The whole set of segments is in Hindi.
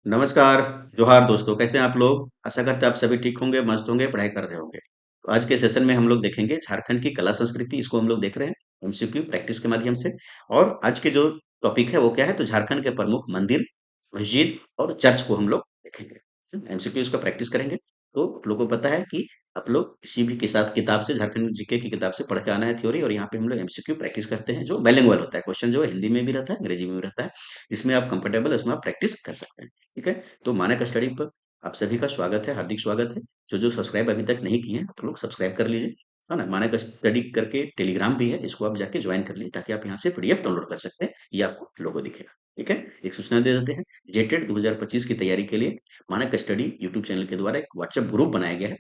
नमस्कार, जोहार दोस्तों, कैसे हैं आप लोग? आशा करते हैं आप सभी ठीक होंगे, मस्त होंगे, पढ़ाई कर रहे होंगे। तो आज के सेशन में हम लोग देखेंगे झारखंड की कला संस्कृति, इसको हम लोग देख रहे हैं एमसीक्यू प्रैक्टिस के माध्यम से। और आज के जो टॉपिक है वो क्या है, तो झारखंड के प्रमुख मंदिर, मस्जिद और चर्च को हम लोग देखेंगे। एमसीक्यू इसका प्रैक्टिस करेंगे। तो आप लोगों को पता है कि आप लोग किसी भी के साथ किताब से, झारखंड जीके की किताब से पढ़ के आना है थ्योरी, और यहाँ पे हम लोग एमसीक्यू प्रैक्टिस करते हैं जो बाइलिंगुअल होता है। क्वेश्चन जो है हिंदी में भी रहता है, अंग्रेजी में भी रहता है। इसमें आप कंफर्टेबल है, उसमें आप प्रैक्टिस कर सकते हैं। ठीक है। तो मानक स्टडी पर आप सभी का स्वागत है, हार्दिक स्वागत है। जो जो सब्सक्राइब अभी तक नहीं किए हैं तो लोग सब्सक्राइब कर लीजिए, है ना। मानक स्टडी करके टेलीग्राम भी है, इसको आप जाके ज्वाइन कर लीजिए ताकि आप यहाँ से पीडीएफ डाउनलोड कर सकते हैं, ये आपको लोगो दिखेगा। ठीक है। एक सूचना दे देते हैं, जेटेड 2025 की तैयारी के लिए मानक स्टडी यूट्यूब चैनल के द्वारा एक व्हाट्सएप ग्रुप बनाया गया है।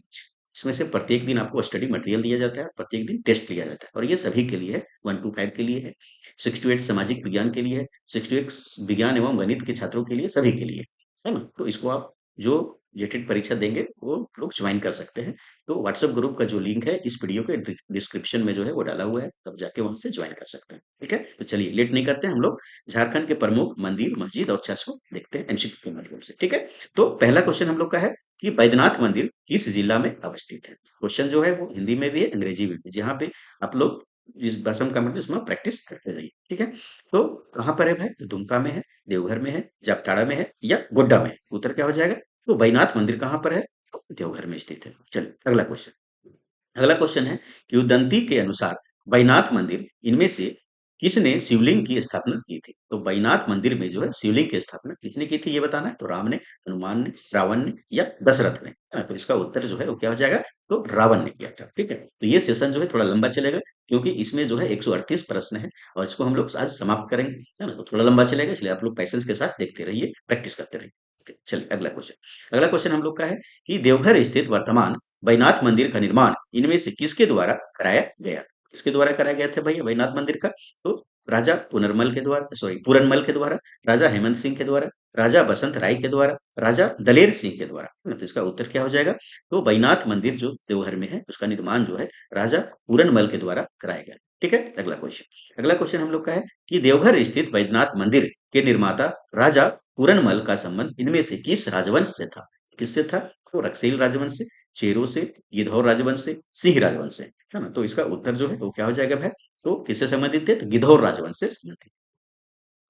इसमें से प्रत्येक दिन आपको स्टडी मटेरियल दिया जाता है, प्रत्येक दिन टेस्ट लिया जाता है, और ये सभी के लिए है। 1 to 5 के लिए है, 6 to 8 सामाजिक विज्ञान के लिए है, 6 to 8 विज्ञान एवं गणित के छात्रों के लिए, सभी के लिए, है ना। तो इसको आप जो जेटेड परीक्षा देंगे वो लोग ज्वाइन कर सकते हैं। तो व्हाट्सएप ग्रुप का जो लिंक है इस वीडियो के डिस्क्रिप्शन में जो है वो डाला हुआ है, तब जाके वहां से ज्वाइन कर सकते हैं। ठीक है। तो चलिए लेट नहीं करते हैं, हम लोग झारखंड के प्रमुख मंदिर, मस्जिद और चर्च को देखते हैं एमसीक्यू के माध्यम से। ठीक है। तो पहला क्वेश्चन हम लोग का है कि बैद्यनाथ मंदिर किस जिला में अवस्थित है। क्वेश्चन जो है वो हिंदी में भी है, अंग्रेजी में भी, जहाँ पे आप लोग जिस भाषा का मतलब उसमें प्रैक्टिस करते रहिए। ठीक है। तो कहाँ पर है भाई, तो दुमका में है, देवघर में है, जामताड़ा में है, या गोड्डा में है। उत्तर क्या हो जाएगा, तो बैजनाथ मंदिर कहाँ पर है, तो देवघर में स्थित है। चलिए अगला क्वेश्चन। अगला क्वेश्चन है कि उदंती के अनुसार बैजनाथ मंदिर इनमें से किसने शिवलिंग की स्थापना की थी। तो बैजनाथ मंदिर में जो है शिवलिंग की स्थापना किसने की थी ये बताना है। तो राम ने, हनुमान ने, रावण ने, या दशरथ ने, है ना। तो इसका उत्तर जो है वो क्या हो जाएगा, तो रावण ने किया था। ठीक है। तो ये सेशन जो है थोड़ा लंबा चलेगा, क्योंकि इसमें जो है 138 प्रश्न है, और इसको हम लोग आज समाप्त करेंगे, है ना। तो थोड़ा लंबा चलेगा, इसलिए आप लोग पैसेंस के साथ देखते रहिए, प्रैक्टिस करते रहिए। ठीक है, चलिए अगला क्वेश्चन। अगला क्वेश्चन हम लोग का है कि देवघर स्थित वर्तमान बैजनाथ मंदिर का निर्माण इनमें से किसके द्वारा कराया गया। किसके द्वारा कराया गया था भैया बैजनाथ मंदिर का, तो राजा पुनर्मल के द्वारा, सॉरी पूरनमल के द्वारा, राजा हेमंत सिंह के द्वारा, राजा बसंत राय के द्वारा, राजा दलेर सिंह के द्वारा, है ना। तो इसका उत्तर क्या हो जाएगा, तो बैजनाथ मंदिर जो देवघर में है उसका निर्माण जो है राजा पूरनमल के द्वारा कराया गया। ठीक है। अगला क्वेश्चन। अगला क्वेश्चन हम लोग का है कि देवघर स्थित बैजनाथ मंदिर के निर्माता राजा पूरनमल का संबंध इनमें से किस राजवंश से था। किससे था, तो रक्सेल राजवंश से, चेरो से, गिधौर राजवंश से, सिंह राजवंश से, है ना। तो इसका उत्तर जो है वो क्या हो जाएगा भाई, तो किससे संबंधित है, तो गिधौर राजवंश से संबंधित।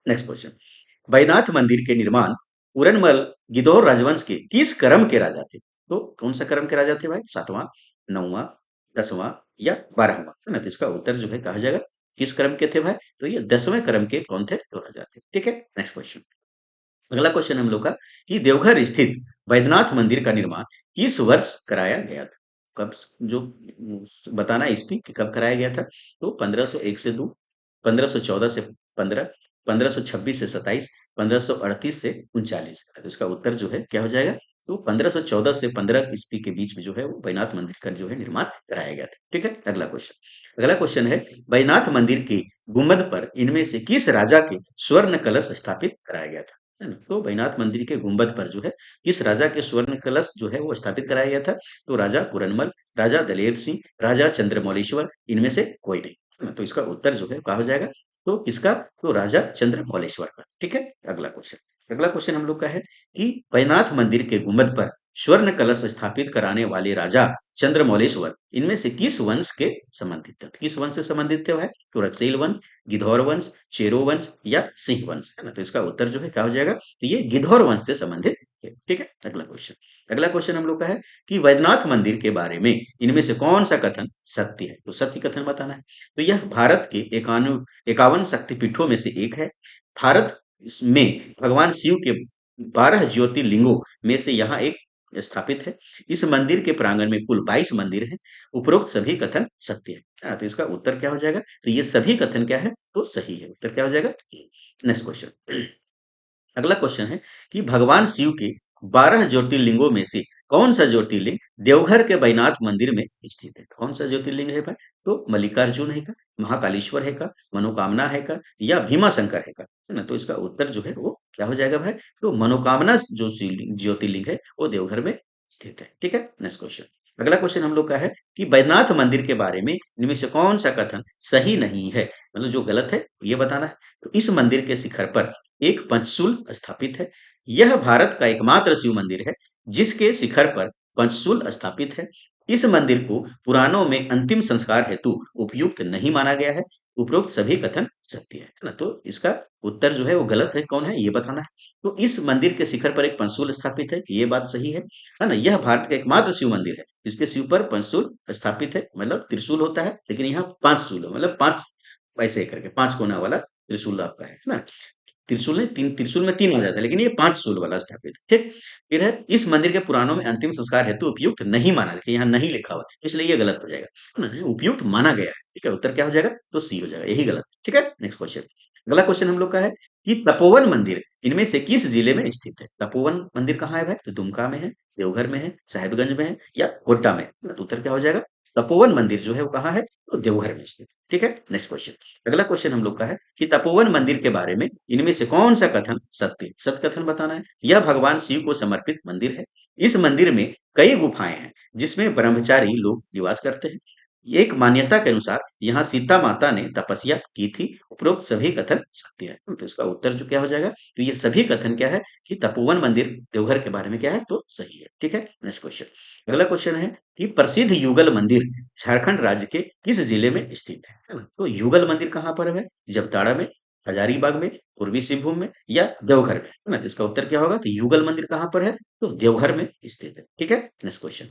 Next question. बैजनाथ मंदिर के निर्माण पूरनमल गिधौर राजवंश के किस क्रम के राजा थे। तो कौन सा क्रम के राजा थे भाई, 7वां, 9वां, 10वां, या 12वां, है ना। तो इसका उत्तर जो है कहा जाएगा किस क्रम के थे भाई, तो ये 10वें क्रम के कौन थे, तो राजा थे। ठीक है। Next question. अगला क्वेश्चन हम लोग का कि देवघर स्थित बैद्यनाथ मंदिर का निर्माण किस वर्ष कराया गया था। कब, जो बताना है इसकी कि कब कराया गया था, तो 1501 से 2, 1514 से 15, 1526 से 27, 1538 से 39। तो इसका उत्तर जो है क्या हो जाएगा, तो 1514 से 15 ईस्वी के बीच में जो है वो बैजनाथ मंदिर का जो है निर्माण कराया गया था। ठीक है। अगला क्वेश्चन। अगला क्वेश्चन है बैजनाथ मंदिर के गुंबद पर इनमें से किस राजा के स्वर्ण कलश स्थापित कराया गया था, है ना। तो बैजनाथ मंदिर के गुंबद पर जो है किस राजा के स्वर्ण कलश जो है वो स्थापित कराया गया था, तो राजा पुरनमल, राजा दलेर सिंह, राजा चंद्रमौलेश्वर, इनमें से कोई नहीं, है ना। तो इसका उत्तर जो है कहा हो जाएगा, तो किसका, तो राजा चंद्रमौलेश्वर का। ठीक है। अगला क्वेश्चन। अगला क्वेश्चन हम लोग का है कि बैजनाथ मंदिर के गुंबद पर स्वर्ण कलश स्थापित कराने वाले राजा चंद्रमौलेश्वर इनमें से किस वंश के संबंधित थे। किस वंश से संबंधित थे वह, तो रक्सेल वंश, गिधौर वंश, चेरो वंश, या सिंह वंश, है ना। तो इसका उत्तर जो है क्या हो जाएगा, तो ये गिधौर वंश से संबंधित है। ठीक है। अगला क्वेश्चन। अगला क्वेश्चन हम लोग का है कि बैजनाथ मंदिर के बारे में इनमें से कौन सा कथन सत्य है। तो सत्य कथन बताना है। तो यह भारत के 51 शक्तिपीठों में से एक है। भारत में भगवान शिव के 12 ज्योतिर्लिंगों में से यहाँ एक स्थापित है। इस मंदिर के प्रांगण में कुल 22 मंदिर हैं। उपरोक्त सभी कथन सत्य है। तो इसका उत्तर क्या हो जाएगा, तो ये सभी कथन क्या है, तो सही है। उत्तर क्या हो जाएगा। Next question. अगला क्वेश्चन है कि भगवान शिव के 12 ज्योतिर्लिंगों में से कौन सा ज्योतिर्लिंग देवघर के बैजनाथ मंदिर में स्थित है। कौन सा ज्योतिर्लिंग है भाई, तो मल्लिकार्जुन है का, महाकालेश्वर है का, मनोकामना है का, या भीमा शंकर है का, है ना। तो इसका उत्तर जो है वो क्या हो जाएगा भाई, तो मनोकामना जो ज्योतिर्लिंग है वो देवघर में स्थित है। ठीक है। Next question. अगला क्वेश्चन हम लोग का है कि बैजनाथ मंदिर के बारे में इनमें से कौन सा कथन सही नहीं है, मतलब जो गलत है ये बताना है। तो इस मंदिर के शिखर पर एक पंचशूल स्थापित है। यह भारत का एकमात्र शिव मंदिर है जिसके शिखर पर पंचशूल स्थापित है। इस मंदिर को पुराणों में अंतिम संस्कार हेतु उपयुक्त नहीं माना गया है। उपरोक्त सभी कथन सत्य है ना? तो इसका उत्तर जो है वो गलत है, कौन है ये बताना है। तो इस मंदिर के शिखर पर एक पंचशूल स्थापित है, ये बात सही है ना? यह भारत का एकमात्र शिव मंदिर है इसके शिव पर पंचशूल स्थापित है, मतलब त्रिशूल होता है, लेकिन यहाँ पांच शूल है, मतलब पांच ऐसे करके पांच कोना वाला त्रिशूल आपका है ना? त्रिशूल नहीं, तीन त्रिशूल में तीन आ जाता है, लेकिन ये पांच शूल वाला स्थापित है। ठीक, फिर है इस मंदिर के पुराणों में अंतिम संस्कार हेतु उपयुक्त नहीं माना, देखिए यहाँ नहीं लिखा हुआ है, इसलिए ये गलत हो जाएगा है ना? उपयुक्त माना गया है, ठीक है, उत्तर क्या हो जाएगा? तो सी हो जाएगा, यही गलत। ठीक है, नेक्स्ट क्वेश्चन। अगला क्वेश्चन हम लोग का है कि तपोवन मंदिर इनमें से किस जिले में स्थित है? तपोवन मंदिर कहाँ है भाई? तो दुमका में है, देवघर में है, साहिबगंज में है या गोड्डा में है? तो उत्तर क्या हो जाएगा? तपोवन मंदिर जो है वो कहाँ है? तो देवघर में स्थित। ठीक है, नेक्स्ट क्वेश्चन। अगला क्वेश्चन हम लोग का है कि तपोवन मंदिर के बारे में इनमें से कौन सा कथन सत्य है? सत्य कथन बताना है। यह भगवान शिव को समर्पित मंदिर है। इस मंदिर में कई गुफाएं हैं जिसमें ब्रह्मचारी लोग निवास करते हैं। एक मान्यता के अनुसार यहाँ सीता माता ने तपस्या की थी। उपरोक्त सभी कथन सत्य है, तो इसका उत्तर जो क्या हो जाएगा? तो ये सभी कथन क्या है कि तपोवन मंदिर देवघर के बारे में क्या है? तो सही है। ठीक है, नेक्स्ट क्वेश्चन। अगला क्वेश्चन है कि प्रसिद्ध युगल मंदिर झारखंड राज्य के किस जिले में स्थित है ना? तो युगल मंदिर कहाँ पर है? जमताड़ा में, हजारीबाग में, पूर्वी सिंहभूम में या देवघर में, है ना? तो इसका उत्तर क्या होगा? तो युगल मंदिर कहाँ पर है? तो देवघर में स्थित है। ठीक है, नेक्स्ट क्वेश्चन।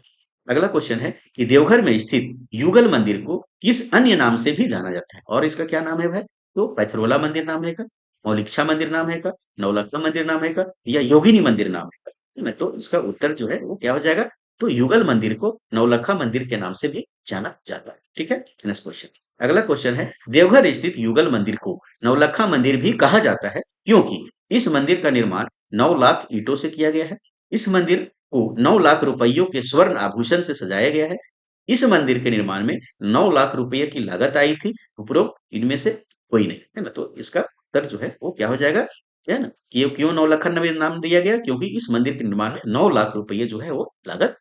अगला क्वेश्चन है कि देवघर में स्थित युगल मंदिर को किस अन्य नाम से भी जाना जाता है? और इसका क्या नाम है भाई? तो पथरोला मंदिर नाम है का, मौलिक्षा मंदिर नाम है का, नवलखा मंदिर नाम है का या योगिनी मंदिर नाम है का, है ना? तो इसका उत्तर जो है वो क्या हो जाएगा? तो युगल मंदिर को नवलखा मंदिर के नाम से भी जाना जाता है। ठीक है, नेक्स्ट क्वेश्चन। अगला क्वेश्चन है देवघर स्थित युगल मंदिर को नवलखा मंदिर भी कहा जाता है क्योंकि इस मंदिर का निर्माण 9 लाख ईंटों से किया गया है। इस मंदिर को 9 लाख रुपयों के स्वर्ण आभूषण से सजाया गया है। इस मंदिर के निर्माण में 9 लाख रुपये की लागत आई थी। उपरोक्त इनमें से कोई नहीं, है ना? तो इसका उत्तर जो है वो क्या हो जाएगा? है ना? कि क्यों नौलखा नाम दिया गया? क्योंकि इस मंदिर के निर्माण में 9 लाख रुपये जो है वो लागत।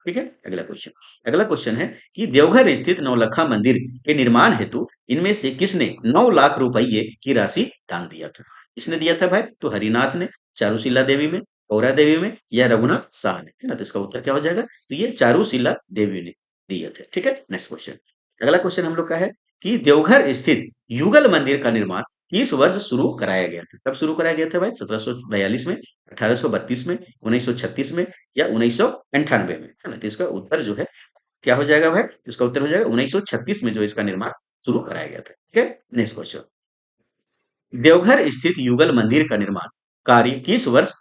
ठीक है, अगला क्वेश्चन। अगला क्वेश्चन है कि देवघर स्थित नौलखा मंदिर के निर्माण हेतु इनमें से किसने 9 लाख रुपये की राशि दान दिया था? किसने दिया था भाई? तो हरिनाथ ने, चारुशीला देवी में, गौरा देवी में या रघुनाथ शाह ने, है ना? तो इसका उत्तर क्या हो जाएगा? तो ये चारुशीला देवी ने दिए थे। ठीक है, नेक्स्ट क्वेश्चन। अगला क्वेश्चन हम लोग का है कि देवघर स्थित युगल मंदिर का निर्माण किस वर्ष शुरू कराया गया था? कब शुरू कराया गया था भाई? 1742 में, 1832 में, 1936 में या 1998 में, है ना? तो इसका उत्तर जो है क्या हो जाएगा भाई? इसका उत्तर हो जाएगा 1936 में जो इसका निर्माण शुरू कराया गया था। ठीक है, नेक्स्ट क्वेश्चन। देवघर स्थित युगल मंदिर का निर्माण कार्य किस वर्ष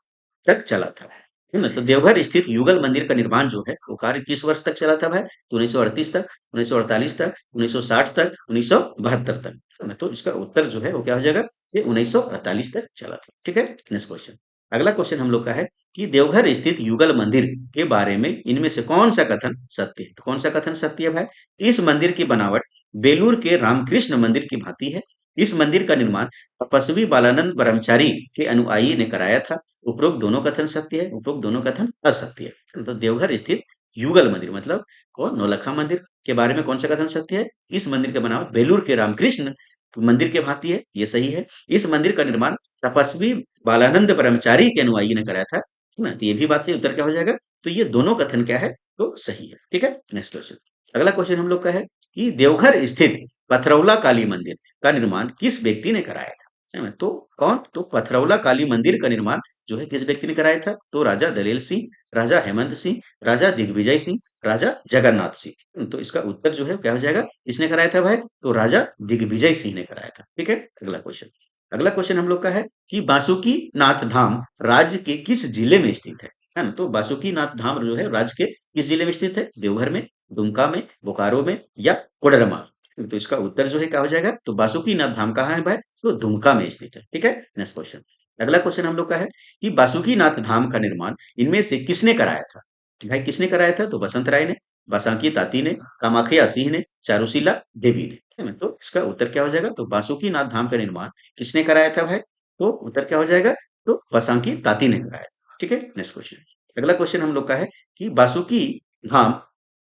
तक चला था? है ना? तो देवघर स्थित युगल मंदिर का निर्माण जो है वो कार्य किस वर्ष तक चला था भाई? तो 1938 तक, 1948 तक, 1960 तक, 1972 तक, है ना? तो इसका उत्तर जो है वो क्या हो जाएगा? ये 1948 तक चला था। ठीक है, नेक्स्ट क्वेश्चन। अगला क्वेश्चन हम लोग का है कि देवघर स्थित युगल मंदिर के बारे में इनमें से कौन सा कथन सत्य है? तो कौन सा कथन सत्य है भाई? इस मंदिर की बनावट बेलूर के रामकृष्ण मंदिर की भांति है। इस मंदिर का निर्माण तपस्वी बालानंद ब्रह्मचारी के अनुयायी ने कराया था। उपरोक्त दोनों कथन सत्य है, उपरोक्त दोनों कथन असत्य है। तो देवघर स्थित युगल मंदिर मतलब कौन? नौलखा मंदिर के बारे में कौन सा कथन सत्य है? इस मंदिर का बनावट बेलूर के रामकृष्ण मंदिर के भांति है, ये सही है। इस मंदिर का निर्माण तपस्वी बालानंद ब्रह्मचारी के अनुयायी ने कराया था, है ना? तो ये भी बात सही, उत्तर क्या हो जाएगा? तो ये दोनों कथन क्या है? तो सही है। ठीक है, नेक्स्ट क्वेश्चन। अगला क्वेश्चन हम लोग का है कि देवघर स्थित पथरौला काली मंदिर का निर्माण किस व्यक्ति ने कराया था? है ना? तो कौन? तो पथरौला काली मंदिर का निर्माण जो है किस व्यक्ति ने कराया था? तो राजा दलेल सिंह, राजा हेमंत सिंह, राजा दिग्विजय सिंह, राजा जगन्नाथ सिंह। तो इसका उत्तर जो है क्या हो जाएगा? किसने कराया था भाई? तो राजा दिग्विजय सिंह ने कराया था। ठीक है, अगला क्वेश्चन। अगला क्वेश्चन हम लोग का है कि बासुकी नाथ धाम राज्य के किस जिले में स्थित है ना? तो बासुकी नाथ धाम जो है राज्य के किस जिले में स्थित है? देवघर में, दुमका में, बोकारो में या कोडरमा? तो इसका उत्तर जो है क्या हो जाएगा? तो बासुकीनाथ धाम कहाँ है भाई? तो दुमका में स्थित है। ठीक है, नेक्स्ट क्वेश्चन। अगला क्वेश्चन हम लोग का है कि बासुकीनाथ धाम का निर्माण इनमें से किसने कराया था? भाई किसने कराया था? तो बसंत राय ने, बासांकी ताती ने, कामाख्या सिंह ने, चारुशीला देवी ने, है ना? तो इसका उत्तर क्या हो जाएगा? तो बासुकीनाथ धाम का निर्माण किसने कराया था भाई? तो उत्तर क्या हो जाएगा? तो बासांकी ताती ने कराया। ठीक है, नेक्स्ट क्वेश्चन। अगला क्वेश्चन हम लोग का है कि बासुकी धाम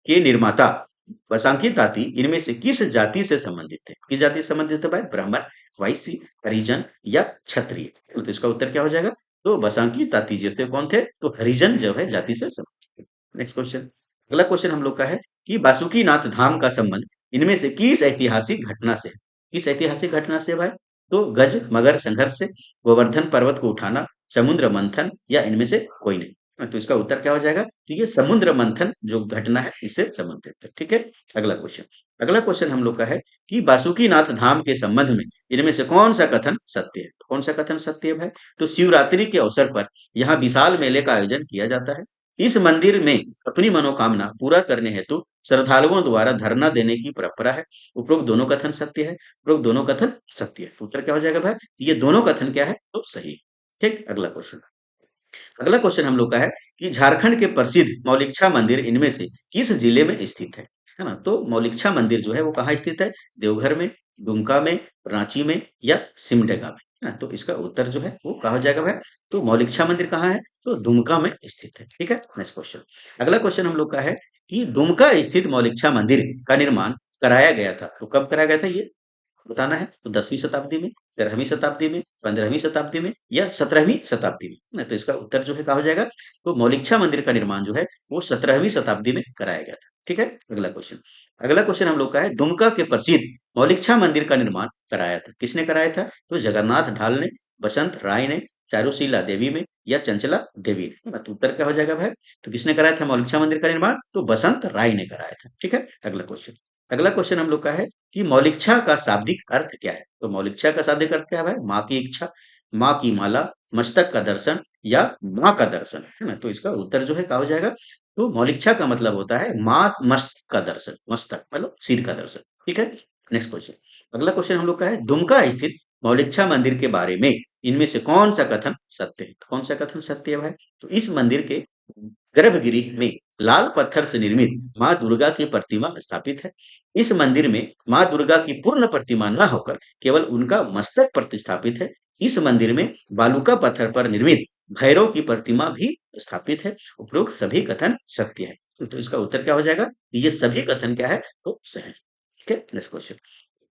के निर्माता वसांकी ताती इनमें से किस जाति से संबंधित थे? किस जाति से संबंधित है भाई? ब्राह्मण, वैश्य, हरिजन या क्षत्रिय? तो इसका उत्तर क्या हो जाएगा? तो बसांकी ताती जी थे, कौन थे? तो हरिजन जो है जाति से संबंधित। Next question. अगला क्वेश्चन हम लोग का है कि बासुकीनाथ धाम का संबंध इनमें से किस ऐतिहासिक घटना से है? किस ऐतिहासिक घटना से है भाई? तो गज मगर संघर्ष से, गोवर्धन पर्वत को उठाना, समुद्र मंथन, या इनमें से कोई नहीं। तो इसका उत्तर क्या हो जाएगा? तो ये समुद्र मंथन जो घटना है इससे संबंधित है। ठीक है। अगला क्वेश्चन। अगला क्वेश्चन हम लोग का है कि बासुकीनाथ धाम के संबंध में इनमें से कौन सा कथन सत्य है? तो कौन सा कथन सत्य है भाई? तो शिवरात्रि के अवसर पर यहाँ विशाल मेले का आयोजन किया जाता है। इस मंदिर में अपनी मनोकामना पूरा करने हेतु श्रद्धालुओं द्वारा धरना देने की परंपरा है। उपरोक्त दोनों कथन सत्य है। उपरोक्त दोनों कथन सत्य है। तो उत्तर क्या हो जाएगा भाई? ये दोनों कथन क्या है? तो सही। ठीक। अगला क्वेश्चन। अगला क्वेश्चन हम लोग का है कि झारखंड के प्रसिद्ध मौलिकछा मंदिर इनमें से किस जिले में स्थित है ना? तो मौलिकछा मंदिर जो है वो कहाँ स्थित है? देवघर में, दुमका में, रांची में, या सिमडेगा में, है ना? तो इसका उत्तर जो है वो कहा हो जाएगा भाई? तो मौलिकछा मंदिर कहाँ है? तो दुमका में स्थित है। ठीक है। Next question. अगला क्वेश्चन हम लोग का है कि दुमका स्थित मौलिकछा मंदिर का निर्माण कराया गया था, तो कब कराया गया था ये बताना है। तो 10वीं शताब्दी में, 13वीं शताब्दी में, 15वीं शताब्दी में, या 17वीं शताब्दी में, ना? तो इसका उत्तर जो है कहा हो जाएगा? तो मौलिकछा मंदिर का निर्माण जो है वो 17वीं शताब्दी में कराया गया था। ठीक है। अगला क्वेश्चन। अगला क्वेश्चन हम लोग का है दुमका के प्रसिद्ध मौलिकछा मंदिर का निर्माण कराया था, किसने कराया था? तो जगन्नाथ ढाल ने, बसंत राय ने, चारुशीला देवी में, या चंचला देवी ने, है ना? तो उत्तर क्या हो जाएगा भाई? तो किसने कराया था मौलिकछा मंदिर का निर्माण? तो बसंत राय ने कराया था। ठीक है। अगला क्वेश्चन। अगला क्वेश्चन हम लोग का है कि मौलिकछा का शाब्दिक अर्थ क्या है? तो मौलिकछा का शाब्दिक अर्थ क्या है भाई? माँ की इच्छा, माँ की माला, मस्तक का दर्शन, या माँ का दर्शन, है ना? तो इसका उत्तर जो है क्या हो जाएगा? तो मौलिकछा का मतलब होता है माँ मस्तक का दर्शन, मस्तक मतलब सिर का दर्शन। ठीक है। Next question. अगला क्वेश्चन हम लोग का है दुमका स्थित मौलिकछा मंदिर के बारे में इनमें से कौन सा कथन सत्य है? तो कौन सा कथन सत्य है भाई? तो इस मंदिर के गर्भगृह में लाल पत्थर से निर्मित माँ दुर्गा की प्रतिमा स्थापित है। इस मंदिर में माँ दुर्गा की पूर्ण प्रतिमा न होकर केवल उनका मस्तक प्रतिष्ठापित है। इस मंदिर में बालूका पत्थर पर निर्मित भैरव की प्रतिमा भी स्थापित है। उपरोक्त सभी कथन सत्य है। तो इसका उत्तर क्या हो जाएगा? ये सभी कथन क्या है? तो सही। ठीक है। Next question.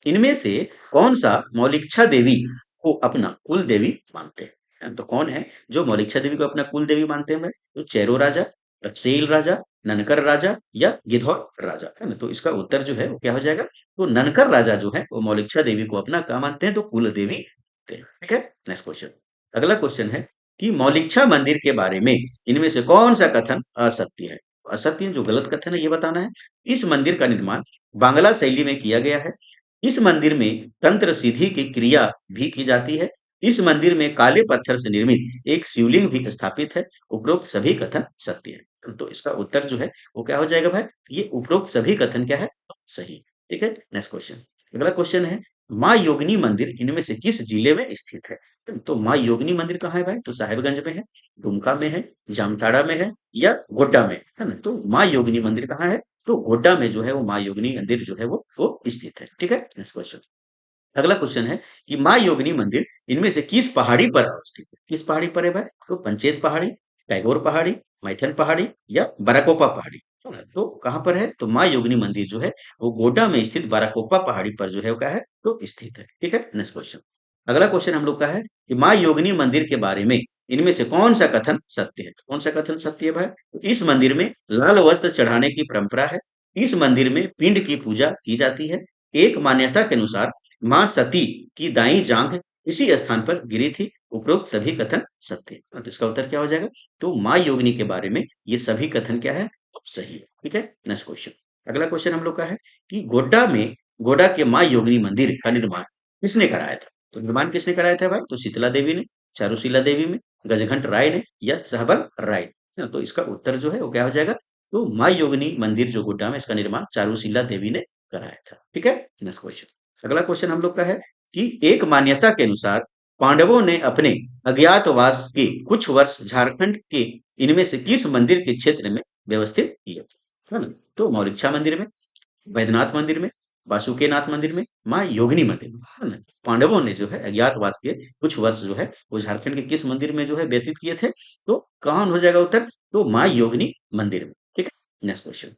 इनमें से कौन सा मौलिकछा देवी को अपना कुल देवी मानते हैं? तो कौन है जो मौलिकछा देवी को अपना कुल देवी मानते हैं भाई? तो चेरो राजा, रसेल राजा, ननकर राजा, या गिधौर राजा, है ना? तो इसका उत्तर जो है वो क्या हो जाएगा? तो ननकर राजा जो है वो मौलिकछा देवी को अपना क्या मानते हैं? तो कुल देवी मानते हैं। ठीक है। Next question. अगला क्वेश्चन है कि मौलिकछा मंदिर के बारे में इनमें से कौन सा कथन असत्य है? असत्य जो गलत कथन है ये बताना है। इस मंदिर का निर्माण बांग्ला शैली में किया गया है। इस मंदिर में तंत्र सिद्धि की क्रिया भी की जाती है। इस मंदिर में काले पत्थर से निर्मित एक शिवलिंग भी स्थापित है। उपरोक्त सभी कथन सत्य है। तो इसका उत्तर जो है वो क्या हो जाएगा भाई? ये उपरोक्त सभी कथन क्या है? सही। ठीक है। Next question. अगला क्वेश्चन है माँ योगिनी मंदिर इनमें से किस जिले में स्थित है? तो माँ योगिनी मंदिर कहाँ है भाई? तो साहिबगंज में है, दुमका में है, जामताड़ा में है, या गोड्डा में, है ना? तो माँ योगिनी मंदिर कहाँ है? तो गोड्डा में जो है वो माँ योगिनी मंदिर जो है वो स्थित है। ठीक है। Next question. अगला क्वेश्चन है कि माँ योगिनी मंदिर इनमें से किस पहाड़ी पर अवस्थित है? किस पहाड़ी पर है भाई? तो पंचेत पहाड़ी, टैगोर पहाड़ी, मैथन पहाड़ी, या बराकोपा पहाड़ी, है ना? तो कहाँ पर है? तो माँ योगिनी मंदिर जो है वो गोड्डा में स्थित बराकोपा पहाड़ी पर जो है वो क्या है? तो स्थित है। ठीक है। Next question. अगला क्वेश्चन हम लोग का है कि माँ योगिनी मंदिर के बारे में इनमें से कौन सा कथन सत्य है? तो कौन सा कथन सत्य है भाई? तो इस मंदिर में लाल वस्त्र चढ़ाने की परंपरा है। इस मंदिर में पिंड की पूजा की जाती है। एक मान्यता के अनुसार माँ सती की दाई जांघ इसी स्थान पर गिरी थी। उपरोक्त सभी कथन सत्य है। तो इसका उत्तर क्या हो जाएगा? तो माँ योगिनी के बारे में ये सभी कथन क्या है? तो सही है। ठीक है। Next question. अगला क्वेश्चन हम लोग का है कि गोड्डा के माँ योगिनी मंदिर का निर्माण किसने कराया था? तो निर्माण किसने कराया था भाई? तो शीतला देवी ने, चारुशीला देवी में, गजघंट राय ने, या सहबल राय ने, है ना? तो इसका उत्तर जो है वो क्या हो जाएगा? तो माँ योगिनी मंदिर जो गोड्डा में इसका निर्माण चारुशीला देवी ने कराया था। ठीक है। Next question. अगला क्वेश्चन हम लोग का है कि एक मान्यता के अनुसार पांडवों ने अपने अज्ञातवास के कुछ वर्ष झारखंड के इनमें से किस मंदिर के क्षेत्र में व्यवस्थित किए थे? है ना? तो मौलिकछा मंदिर में, वैद्यनाथ मंदिर में, वासुकीनाथ मंदिर में, माँ योगिनी मंदिर में, है ना? पांडवों ने जो है अज्ञातवास के कुछ वर्ष जो है वो झारखंड के किस मंदिर में जो है व्यतीत किए थे? तो कौन हो जाएगा उत्तर? तो माँ योगिनी मंदिर में। ठीक है। Next question.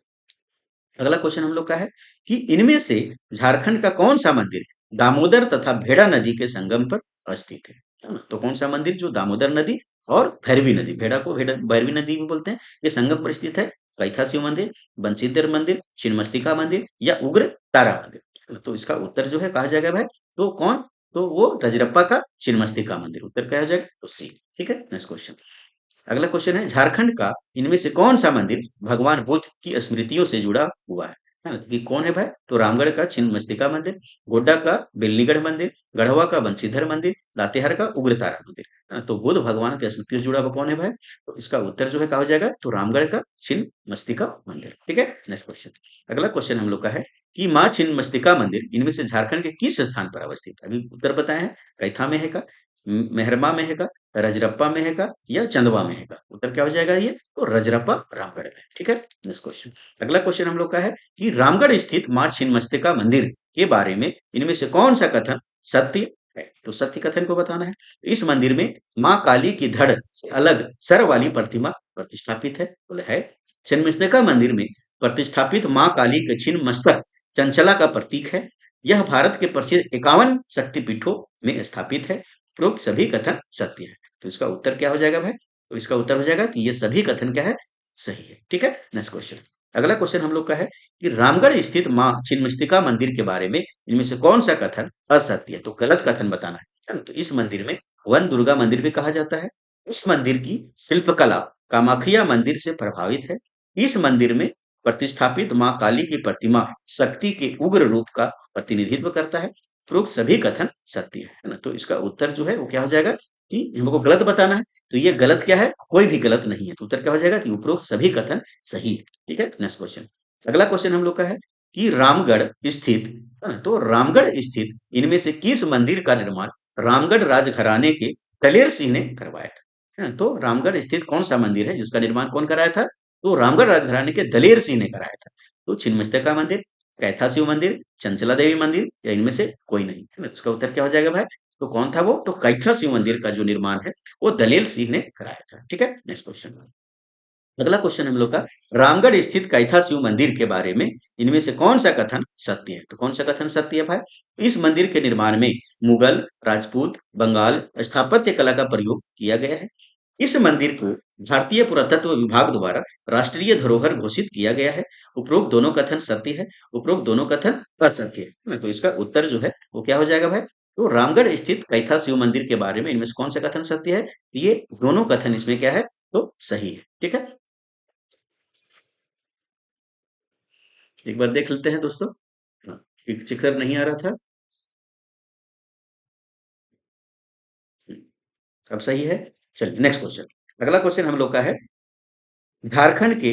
अगला क्वेश्चन हम लोग का है कि इनमें से झारखंड का कौन सा मंदिर दामोदर तथा भेड़ा नदी के संगम पर स्थित है ना? तो कौन सा मंदिर जो दामोदर नदी और भैरवी नदी, भेड़ा को भैरवी नदी भी बोलते हैं। ये संगम पर स्थित है। कैथा शिव मंदिर, बंशीधर मंदिर, छिन्नमस्तिका मंदिर या उग्र तारा मंदिर। तो इसका उत्तर जो है कहा जाएगा भाई, तो कौन, तो वो रजरप्पा का छिन्नमस्तिका मंदिर, उत्तर क्या हो जाएगा, तो सी। ठीक है, नेक्स्ट क्वेश्चन। अगला क्वेश्चन है, झारखंड का इनमें से कौन सा मंदिर भगवान बुद्ध की स्मृतियों से जुड़ा हुआ है ना? तो ये कौन है भाई, तो रामगढ़ का छिन्न मस्तिका मंदिर, गोड्डा का बेलनीगढ़ मंदिर, गढ़वा का बंशीधर मंदिर, लातेहार का उग्रतारा मंदिर, है ना? तो बुद्ध भगवान के स्मृति से जुड़ा हुआ कौन है भाई, तो इसका उत्तर जो है कहा हो जाएगा, तो रामगढ़ का छिन्न मस्तिका मंदिर। ठीक है, नेक्स्ट क्वेश्चन। अगला क्वेश्चन हम लोग का है कि माँ छिन्न मस्तिका मंदिर इनमें से झारखंड के किस स्थान पर अवस्थित है? अभी उत्तर बताए हैं, कैथा में है का, मेहरमा में है का, रजरप्पा में है का या चंदवा में है का? उत्तर क्या हो जाएगा ये, तो रजरप्पा रामगढ़ में। ठीक है, नेक्स्ट क्वेश्चन। अगला क्वेश्चन हम लोग का है कि रामगढ़ स्थित मां छिन्नमस्तिका मंदिर के बारे में इनमें से कौन सा कथन सत्य है? तो सत्य कथन को बताना है। इस मंदिर में मां काली की धड़ से अलग सर वाली प्रतिमा प्रतिष्ठापित है, बोले है। छिन्नमस्तिका मंदिर में प्रतिष्ठापित मां काली के छिन्न मस्तक चंचला का प्रतीक है। यह भारत के प्रसिद्ध 51 शक्तिपीठों में स्थापित है। उपरोक्त सभी कथन सत्य है। तो इसका उत्तर क्या हो जाएगा भाई, तो इसका उत्तर हो जाएगा कि ये सभी कथन क्या है, सही है। ठीक है, नेक्स्ट क्वेश्चन। अगला क्वेश्चन हम लोग का है कि रामगढ़ स्थित मां छिन्नमस्तिका मंदिर के बारे में इनमें से कौन सा कथन असत्य है, तो गलत कथन बताना है ना? तो इस मंदिर में वन दुर्गा मंदिर भी कहा जाता है। इस मंदिर की शिल्पकला कामाख्या मंदिर से प्रभावित है। इस मंदिर में प्रतिष्ठापित मां काली की प्रतिमा शक्ति के उग्र रूप का प्रतिनिधित्व करता है। उपरोक्त सभी कथन सत्य है ना? तो इसका उत्तर जो है वो क्या हो जाएगा कि हमको गलत बताना है। तो ये गलत क्या है, कोई भी गलत नहीं है। तो उत्तर क्या हो जाएगा कि उपरोक्त सभी कथन सही है। ठीक है, नेक्स्ट क्वेश्चन। अगला क्वेश्चन हम लोग का है कि रामगढ़ स्थित, है ना? तो रामगढ़ स्थित इनमें से किस मंदिर का निर्माण रामगढ़ राजघराने के दलेर सिंह ने करवाया था? है ना? तो रामगढ़ स्थित कौन सा मंदिर है जिसका निर्माण कौन कराया था, तो रामगढ़ राजघराने के दलेर सिंह ने कराया था। तो छिन्नमस्तिका मंदिर, कैथा शिव मंदिर, चंचला देवी मंदिर या इनमें से कोई नहीं, है ना? इसका उत्तर क्या हो जाएगा भाई, तो कौन था वो, तो कैथा शिव मंदिर का जो निर्माण है वो दलेर सिंह ने कराया था। ठीक है, नेक्स्ट क्वेश्चन। अगला क्वेश्चन हम लोग का, रामगढ़ स्थित कैथा शिव मंदिर के बारे में इनमें से कौन सा कथन सत्य है? तो कौन सा कथन सत्य है भाई, तो इस मंदिर के निर्माण में मुगल, राजपूत, बंगाल स्थापत्य कला का प्रयोग किया गया है। इस मंदिर को भारतीय पुरातत्व विभाग द्वारा राष्ट्रीय धरोहर घोषित किया गया है। उपरोक्त दोनों कथन सत्य है, उपरोक्त दोनों कथन असत्य है ना? तो इसका उत्तर जो है वो क्या हो जाएगा भाई, तो रामगढ़ स्थित कैथा शिव मंदिर के बारे में इनमें से कौन सा कथन सत्य है, ये दोनों कथन इसमें क्या है, तो सही है। ठीक है, एक बार देख लेते हैं दोस्तों। हाँ, एक चिकर नहीं आ रहा था। अब सही है। चलिए नेक्स्ट क्वेश्चन। अगला क्वेश्चन हम लोग का है, झारखंड के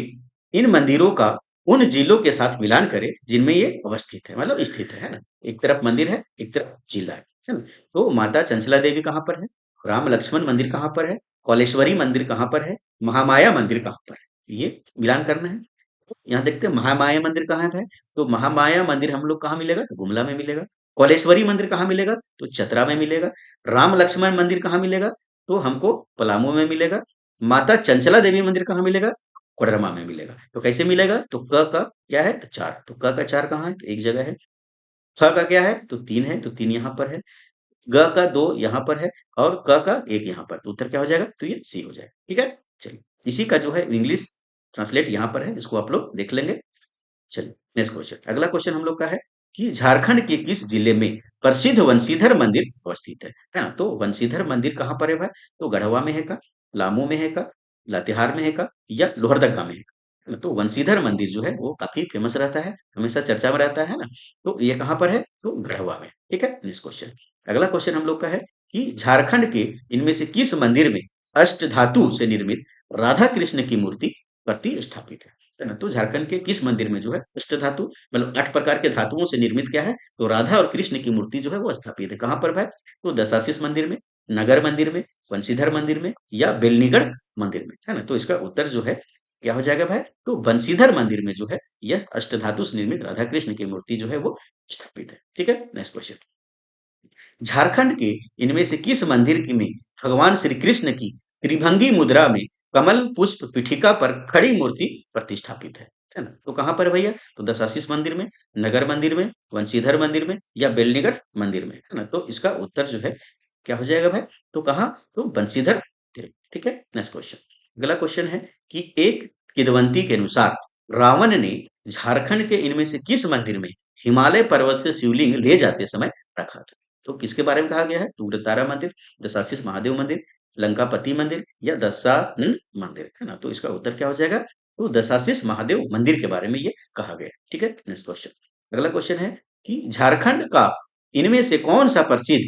इन मंदिरों का उन जिलों के साथ मिलान करें जिनमें ये अवस्थित है, मतलब स्थित है ना? एक तरफ मंदिर है, एक तरफ जिला है ना? तो माता चंचला देवी कहाँ पर है, राम लक्ष्मण मंदिर कहाँ पर है, कौलेश्वरी मंदिर कहाँ पर है, महामाया मंदिर कहाँ पर है, ये मिलान करना है। यहाँ देखते हैं महामाया मंदिर कहाँ है, तो महामाया मंदिर हम लोग कहाँ मिलेगा, तो गुमला में मिलेगा। कौलेश्वरी मंदिर कहाँ मिलेगा, तो चतरा में मिलेगा। राम लक्ष्मण मंदिर कहाँ मिलेगा, तो हमको पलामू में मिलेगा। माता चंचला देवी मंदिर कहाँ मिलेगा, कोडरमा में मिलेगा। तो कैसे मिलेगा, तो क का क्या है, तो चार, तो क का चार कहाँ है, तो एक जगह है। ख का क्या है, तो तीन है, तो तीन यहाँ पर है। ग का दो यहाँ पर है और क का एक यहाँ पर, तो उत्तर क्या हो जाएगा, तो ये सी हो जाएगा। ठीक है, चलिए इसी का जो है इंग्लिश ट्रांसलेट यहाँ पर है, इसको आप लोग देख लेंगे। चलिए नेक्स्ट क्वेश्चन। अगला क्वेश्चन हम लोग का है कि झारखंड के किस जिले में प्रसिद्ध वंशीधर मंदिर अवस्थित है ना? तो वंशीधर मंदिर कहाँ पर है भाई, तो गढ़वा में है का, लामू में है का, लातेहार में है का या लोहरदगा में है का? तो वंशीधर मंदिर जो है वो काफी फेमस रहता है, हमेशा चर्चा में रहता है ना? तो ये कहाँ पर है, तो गढ़वा में। ठीक है, नेक्स्ट क्वेश्चन। अगला क्वेश्चन हम लोग का है कि झारखंड के इनमें से किस मंदिर में अष्ट धातु से निर्मित राधा कृष्ण की मूर्ति प्रतिष्ठापित है ना? तो झारखंड के किस मंदिर में जो है अष्ट धातु, मतलब 8 प्रकार के धातुओं से निर्मित क्या है, तो राधा और कृष्ण की मूर्ति जो है वो स्थापित है। कहाँ पर भाई, तो दशाशीष मंदिर में, नगर मंदिर में, बंशीधर मंदिर में या बेलनीगढ़ मंदिर में, है ना? तो इसका उत्तर जो है क्या हो जाएगा भाई, तो बंशीधर मंदिर में जो है यह अष्ट धातु से निर्मित राधा कृष्ण की मूर्ति जो है वो स्थापित है। ठीक है, नेक्स्ट क्वेश्चन। झारखंड के इनमें से किस मंदिर की में भगवान श्री कृष्ण की त्रिभंगी मुद्रा में कमल पुष्प पीठिका पर खड़ी मूर्ति प्रतिष्ठापित है ना? तो कहाँ पर है भैया, तो दशाशीष मंदिर में, नगर मंदिर में, वंशीधर मंदिर में या बेलनीगढ़ मंदिर में, है ना? तो इसका उत्तर जो है क्या हो जाएगा भाई, तो कहाँ, तो बंशीधर मंदिर। ठीक है, नेक्स्ट क्वेश्चन। अगला क्वेश्चन है कि एक किदवंती के अनुसार रावण ने झारखंड के इनमें से किस मंदिर में हिमालय पर्वत से शिवलिंग ले जाते समय रखा था? तो किसके बारे में कहा गया है? तो उग्रतारा मंदिर, दशाशीष महादेव मंदिर, लंकापति मंदिर या दशानन मंदिर, है ना? तो इसका उत्तर क्या हो जाएगा? तो दशाशीष महादेव मंदिर के बारे में ये कहा गया है। ठीक है, नेक्स्ट क्वेश्चन। अगला क्वेश्चन है कि झारखंड का इनमें से कौन सा प्रसिद्ध,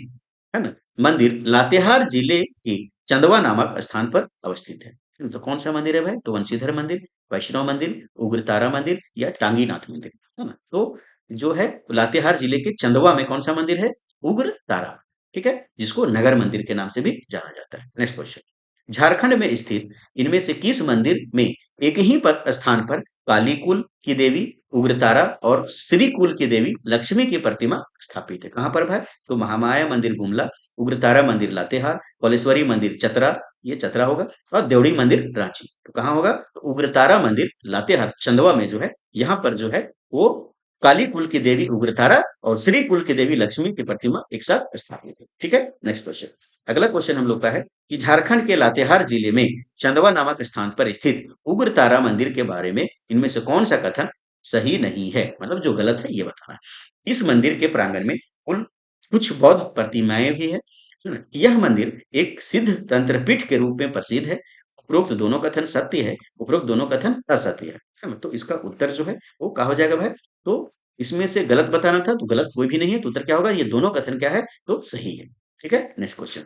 है ना, मंदिर लातेहार जिले के चंदवा नामक स्थान पर अवस्थित है? तो कौन सा मंदिर है भाई? तो वंशीधर मंदिर, वैष्णव मंदिर, उग्रतारा मंदिर या टांगीनाथ मंदिर, है ना? तो जो है लातेहार जिले के चंदवा में कौन सा मंदिर है? उग्र तारा। ठीक है, जिसको नगर मंदिर के नाम से भी जाना जाता है। Next question. झारखंड में स्थित इनमें से किस मंदिर में एक ही स्थान पर काली कुल की देवी उग्रतारा और श्री कुल की देवी लक्ष्मी की प्रतिमा स्थापित है? कहाँ पर भाई? तो महामाया मंदिर गुमला, उग्रतारा मंदिर लातेहार, कौलेश्वरी मंदिर चतरा, ये चतरा होगा, और देवड़ी मंदिर रांची। तो कहाँ होगा? तो उग्रतारा मंदिर लातेहार चंदवा में जो है, यहाँ पर जो है वो काली कुल की देवी उग्रतारा और श्री कुल की देवी लक्ष्मी की प्रतिमा एक साथ स्थापित है। ठीक है, नेक्स्ट क्वेश्चन। अगला क्वेश्चन हम लोग का है कि झारखंड के लातेहार जिले में चंदवा नामक स्थान पर स्थित उग्रतारा मंदिर के बारे में इनमें से कौन सा कथन सही नहीं है? मतलब जो गलत है ये बताना है। इस मंदिर के प्रांगण में कुल कुछ बौद्ध प्रतिमाएं भी है ना? यह मंदिर एक सिद्ध तंत्रपीठ के रूप में प्रसिद्ध है। उपरोक्त दोनों कथन सत्य है, उपरोक्त दोनों कथन असत्य है ना? तो इसका उत्तर जो है वो क्या हो जाएगा भाई? तो इसमें से गलत बताना था, तो गलत कोई भी नहीं है, तो उत्तर क्या होगा? ये दोनों कथन क्या है? तो सही है। ठीक है, नेक्स्ट क्वेश्चन।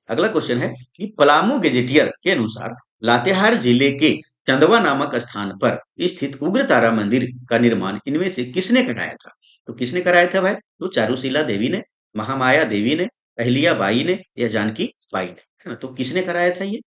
अगला क्वेश्चन है कि पलामू गजेटियर के अनुसार लातेहार जिले के चंदवा नामक स्थान पर स्थित उग्रतारा मंदिर का निर्माण इनमें से किसने कराया था? तो किसने कराया था भाई? तो चारुशीला देवी ने, महामाया देवी ने, अहिल्या बाई ने या जानकी बाई ने, है ना? तो किसने कराया था ये?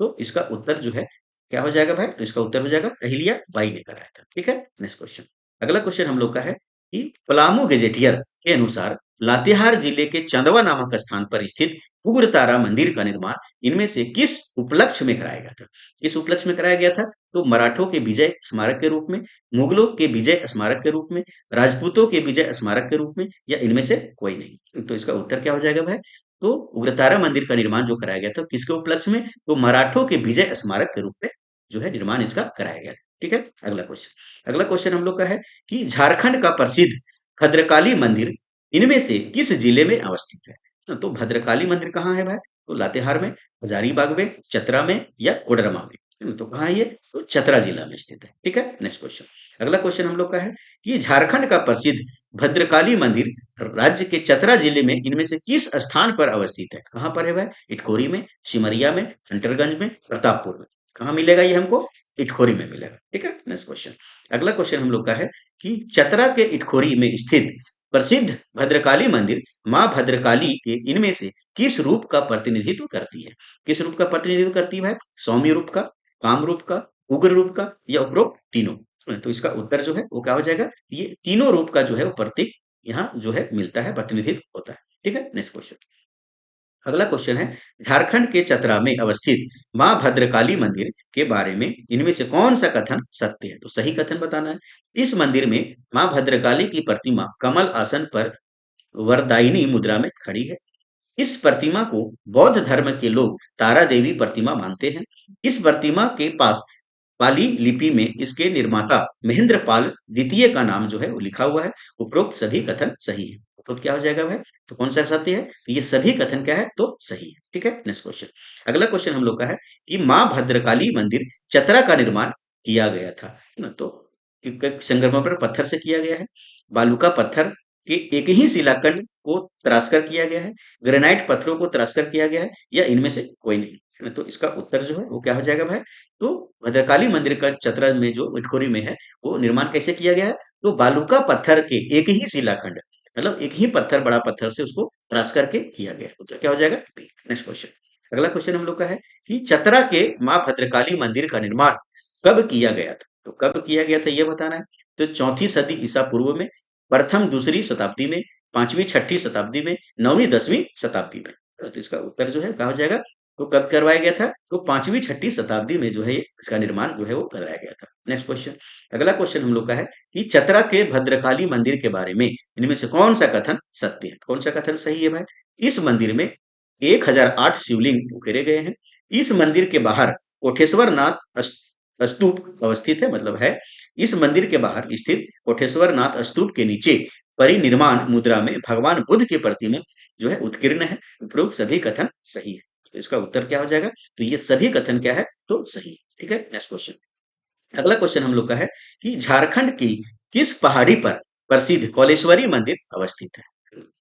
तो इसका उत्तर जो है क्या हो जाएगा भाई? तो इसका उत्तर हो जाएगा अहिल्या बाई ने कराया था। ठीक है, नेक्स्ट क्वेश्चन। अगला क्वेश्चन हम लोग का है कि पलामू गजेटियर के अनुसार लातेहार जिले के चंदवा नामक स्थान पर स्थित उग्रतारा मंदिर का निर्माण इनमें से किस उपलक्ष्य में कराया गया था? किस उपलक्ष्य में कराया गया था? तो मराठों के विजय स्मारक के रूप में, मुगलों के विजय स्मारक के रूप में, राजपूतों के विजय स्मारक के रूप में या इनमें से कोई नहीं। तो इसका उत्तर क्या हो जाएगा भाई? तो उग्रतारा मंदिर का निर्माण जो कराया गया था किसके उपलक्ष्य में? तो मराठों के विजय स्मारक के रूप में जो है निर्माण इसका कराया गया। ठीक है, अगला क्वेश्चन। अगला क्वेश्चन हम लोग का है कि झारखंड का प्रसिद्ध भद्रकाली मंदिर इनमें से किस जिले में अवस्थित है? तो भद्रकाली मंदिर कहाँ है भाई? तो लातेहार में, हजारीबाग में, चतरा में या कोडरमा में, तो कहाँ है ये? तो चतरा जिला में स्थित है। ठीक है, नेक्स्ट क्वेश्चन। अगला क्वेश्चन हम लोग का है कि झारखंड का प्रसिद्ध भद्रकाली मंदिर राज्य के चतरा जिले में इनमें से किस स्थान पर अवस्थित है? कहाँ पर है भाई? इटखोरी में, सिमरिया में, अंटरगंज में, प्रतापपुर में। कहाँ मिलेगा ये हमको? इटखोरी में मिलेगा। ठीक है, नेक्स्ट क्वेश्चन। अगला क्वेश्चन हम लोग का है कि चतरा के इटखोरी में स्थित प्रसिद्ध भद्रकाली मंदिर मां भद्रकाली के इनमें से किस रूप का प्रतिनिधित्व करती है? किस रूप का प्रतिनिधित्व करती है भाई? सौम्य रूप का, काम रूप का, उग्र रूप का या उपरोक्त तीनों? तो इसका उत्तर जो है वो क्या हो जाएगा? ये तीनों रूप का जो है वो प्रतीक यहाँ जो है मिलता है, प्रतिनिधित्व होता है। ठीक है, नेक्स्ट क्वेश्चन। अगला क्वेश्चन है झारखंड के चतरा में अवस्थित मां भद्रकाली मंदिर के बारे में इनमें से कौन सा कथन सत्य है? तो सही कथन बताना है। इस मंदिर में मां भद्रकाली की प्रतिमा कमल आसन पर वरदायिनी मुद्रा में खड़ी है। इस प्रतिमा को बौद्ध धर्म के लोग तारा देवी प्रतिमा मानते हैं। इस प्रतिमा के पास पाली लिपि में इसके निर्माता महेंद्र पाल द्वितीय का नाम जो है वो लिखा हुआ है। उपरोक्त सभी कथन सही है। उपरोक्त क्या हो जाएगा भाई? तो कौन सा सत्य है? तो ये सभी कथन क्या है? तो सही है। ठीक है, नेक्स्ट क्वेश्चन। अगला क्वेश्चन हम लोग का है कि माँ भद्रकाली मंदिर चतरा का निर्माण किया गया था, है ना? तो संगमरमर पर पत्थर से किया गया है, बालूका पत्थर के एक ही शिलाखंड को तराशकर किया गया है, ग्रेनाइट पत्थरों को तराशकर किया गया है या इनमें से कोई नहीं, है ना? तो इसका उत्तर जो है वो क्या हो जाएगा भाई? तो भद्रकाली मंदिर का चतरा में जो इटखोरी में है वो निर्माण कैसे किया गया है? तो बालूका पत्थर के एक ही शिलाखंड, मतलब एक ही पत्थर, बड़ा पत्थर से उसको त्रास करके किया गया। उत्तर क्या हो जाएगा? बी। Next question. अगला क्वेश्चन हम लोग का है कि चतरा के माँ भद्रकाली मंदिर का निर्माण कब किया गया था? तो कब किया गया था ये बताना है। तो चौथी सदी ईसा पूर्व में, प्रथम दूसरी शताब्दी में, पांचवी छठी शताब्दी में, नौवीं दसवीं शताब्दी में। तो इसका उत्तर जो है क्या हो जाएगा? तो कब करवाया गया था? तो पांचवी छठी शताब्दी में जो है इसका निर्माण जो है वो कराया गया था। Next question. अगला क्वेश्चन हम लोग का है कि चतरा के भद्रकाली मंदिर के बारे में इनमें से कौन सा कथन सत्य है? कौन सा कथन सही है भाई? इस मंदिर में 1008 शिवलिंग उकेरे गए हैं। इस मंदिर के बाहर कोठेश्वर नाथ स्तूप अवस्थित है, मतलब है। इस मंदिर के बाहर स्थित कोठेश्वर नाथ स्तूप के नीचे परिनिर्माण मुद्रा में भगवान बुद्ध की प्रतिमा जो है उत्कीर्ण है। उपरोक्त सभी कथन सही है। तो इसका उत्तर क्या हो जाएगा? तो ये सभी कथन क्या है? तो सही है। ठीक है, नेक्स्ट क्वेश्चन। अगला क्वेश्चन हम लोग का है कि झारखंड की किस पहाड़ी पर प्रसिद्ध कौलेश्वरी मंदिर अवस्थित है?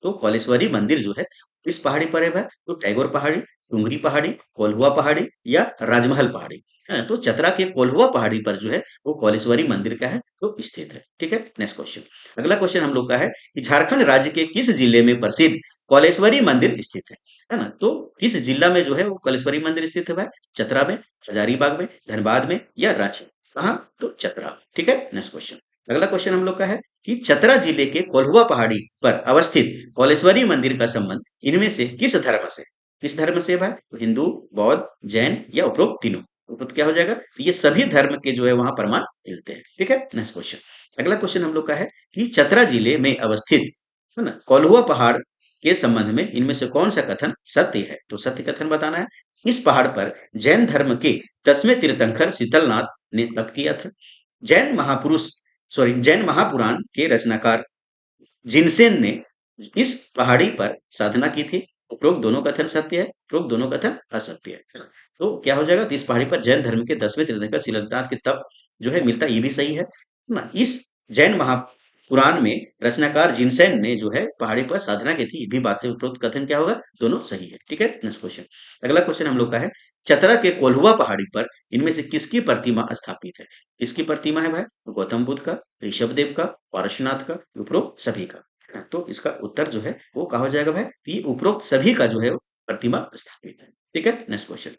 तो कौलेश्वरी मंदिर जो है किस पहाड़ी पर है भाई? तो टैगोर पहाड़ी, डुंगरी पहाड़ी, कोल्हुआ पहाड़ी या राजमहल पहाड़ी? है तो चतरा के कोल्हुआ पहाड़ी पर जो है वो कौलेश्वरी मंदिर का है तो स्थित है। ठीक है, नेक्स्ट क्वेश्चन। अगला क्वेश्चन हम लोग का है कि झारखंड राज्य के किस जिले में प्रसिद्ध कौलेश्वरी मंदिर स्थित है ना? तो किस जिला में जो है वो कौलेश्वरी मंदिर स्थित है भाई? चतरा में, हजारीबाग में, धनबाद में या रांची? कहाँ? तो चतरा। ठीक है, नेक्स्ट क्वेश्चन। अगला क्वेश्चन हम लोग का है कि चतरा जिले के कोल्हुआ पहाड़ी पर अवस्थित कौलेश्वरी मंदिर का संबंध इनमें से किस धर्म से? किस धर्म से है भाई? तो हिंदू, बौद्ध, जैन या उपरोक्त तीनों? उपरोक्त क्या हो जाएगा? तो ये सभी धर्म के जो है वहां प्रमाण मिलते हैं। ठीक है, नेक्स्ट क्वेश्चन। अगला क्वेश्चन हम लोग का है कि चतरा जिले में अवस्थित है ना कोल्हुआ पहाड़ के संबंध में इनमें से कौन सा कथन सत्य है? तो सत्य कथन बताना है। इस पहाड़ पर जैन धर्म के 10वें तीर्थंकर शीतलनाथ ने तप किया था। जैन महापुरुष जैन महापुराण के रचनाकार जिनसेन ने इस पहाड़ी पर साधना की थी। उपरोक्त दोनों कथन सत्य है, उपरोक्त दोनों कथन असत्य है। तो क्या हो जाएगा? तो इस पहाड़ी पर जैन धर्म के 10वें तीर्थंकर शीतलनाथ के तप जो है मिलता है, ये भी सही है ना? इस जैन महापुराण में रचनाकार जिनसेन ने जो है पहाड़ी पर साधना की थी, ये भी बात से उपरोक्त कथन क्या होगा? दोनों सही है। ठीक है, नेक्स्ट क्वेश्चन। अगला क्वेश्चन हम लोग का है चतरा के कोल्हुआ पहाड़ी पर इनमें से किसकी प्रतिमा स्थापित है? किसकी प्रतिमा है भाई? गौतम बुद्ध का, ऋषभदेव का, पारशुनाथ का, उपरोक्त सभी का? तो इसका उत्तर जो है वो कहा जाएगा भाई? ये उपरोक्त सभी का जो है वो प्रतिमा स्थापित है। ठीक है, नेक्स्ट क्वेश्चन।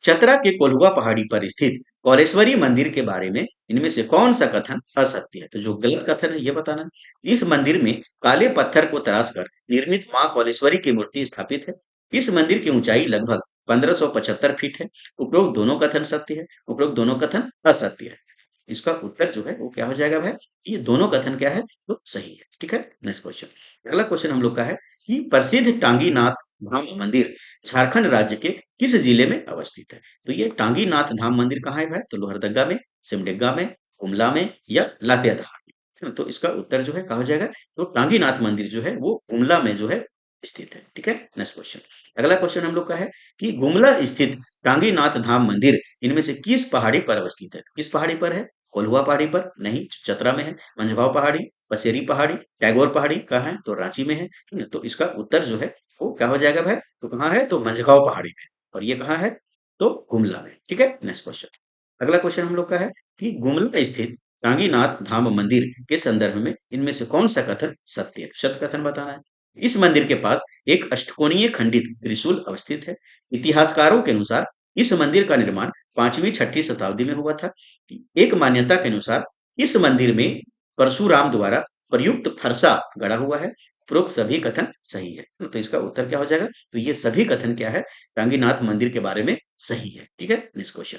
चतरा के कोल्हुआ पहाड़ी पर स्थित कौलेश्वरी मंदिर के बारे में इनमें से कौन सा कथन असत्य है? तो जो गलत कथन है ये बताना है। इस मंदिर में काले पत्थर को तराशकर निर्मित मां कौलेश्वरी की मूर्ति स्थापित है। इस मंदिर की ऊंचाई लगभग 1575 फीट है। उपरोक्त दोनों कथन सत्य है, उपरोक्त दोनों कथन असत्य है। इसका उत्तर जो है वो क्या हो जाएगा भाई? ये दोनों कथन क्या है? तो सही है। ठीक है, नेक्स्ट क्वेश्चन। अगला क्वेश्चन हम लोग का है कि प्रसिद्ध टांगीनाथ धाम मंदिर झारखंड राज्य के किस जिले में अवस्थित है? तो ये टांगीनाथ धाम मंदिर कहाँ है भाई? तो लोहरदगा में, सिमडेगा में, गुमला में या लातेहार में? तो इसका उत्तर जो है कहा हो जाएगा? तो टांगीनाथ मंदिर जो है वो गुमला में जो है स्थित है। ठीक है, नेक्स्ट क्वेश्चन। अगला क्वेश्चन हम लोग का है कि गुमला स्थित टांगीनाथ धाम मंदिर इनमें से किस पहाड़ी पर अवस्थित है? किस पहाड़ी पर है? कोल्हुआ पहाड़ी पर नहीं, चतरा में है। मंझगांव पहाड़ी, पसेरी पहाड़ी, टैगोर पहाड़ी कहाँ है? तो रांची में है। ठीक है, तो इसका उत्तर जो है वो क्या हो जाएगा भाई? तो कहाँ है? तो मंझगांव पहाड़ी में। और ये कहाँ है? तो गुमला में। ठीक है, नेक्स्ट क्वेश्चन। अगला क्वेश्चन हम लोग का है कि गुमला स्थित टांगीनाथ धाम मंदिर के संदर्भ में इनमें से कौन सा कथन सत्य है? सत्य कथन बताना है। इस मंदिर के पास एक अष्टकोणीय खंडित त्रिशूल अवस्थित है। इतिहासकारों के अनुसार इस मंदिर का निर्माण 5वीं-6वीं शताब्दी में हुआ था। एक मान्यता के अनुसार इस मंदिर में परशुराम द्वारा प्रयुक्त फरसा गड़ा हुआ है। उपरोक्त सभी कथन सही है। तो इसका उत्तर क्या हो जाएगा? तो ये सभी कथन क्या है? टांगीनाथ मंदिर के बारे में सही है। ठीक है, नेक्स्ट क्वेश्चन।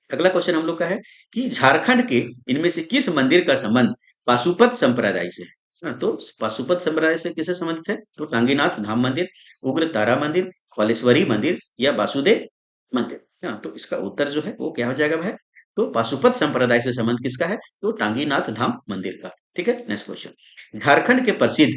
अगला क्वेश्चन हम लोग का है कि झारखंड के इनमें से किस मंदिर का संबंध पाशुपत संप्रदाय से है? तो पाशुपत संप्रदाय से किसे संबंधित है? तो टांगीनाथ धाम मंदिर, उग्र तारा मंदिर, कौलेश्वरी मंदिर या वासुदेव मंदिर? तो इसका उत्तर जो है वो क्या हो जाएगा भाई? तो पाशुपत संप्रदाय से संबंध किसका है? तो टांगीनाथ धाम मंदिर का। ठीक है, नेक्स्ट क्वेश्चन। झारखंड के प्रसिद्ध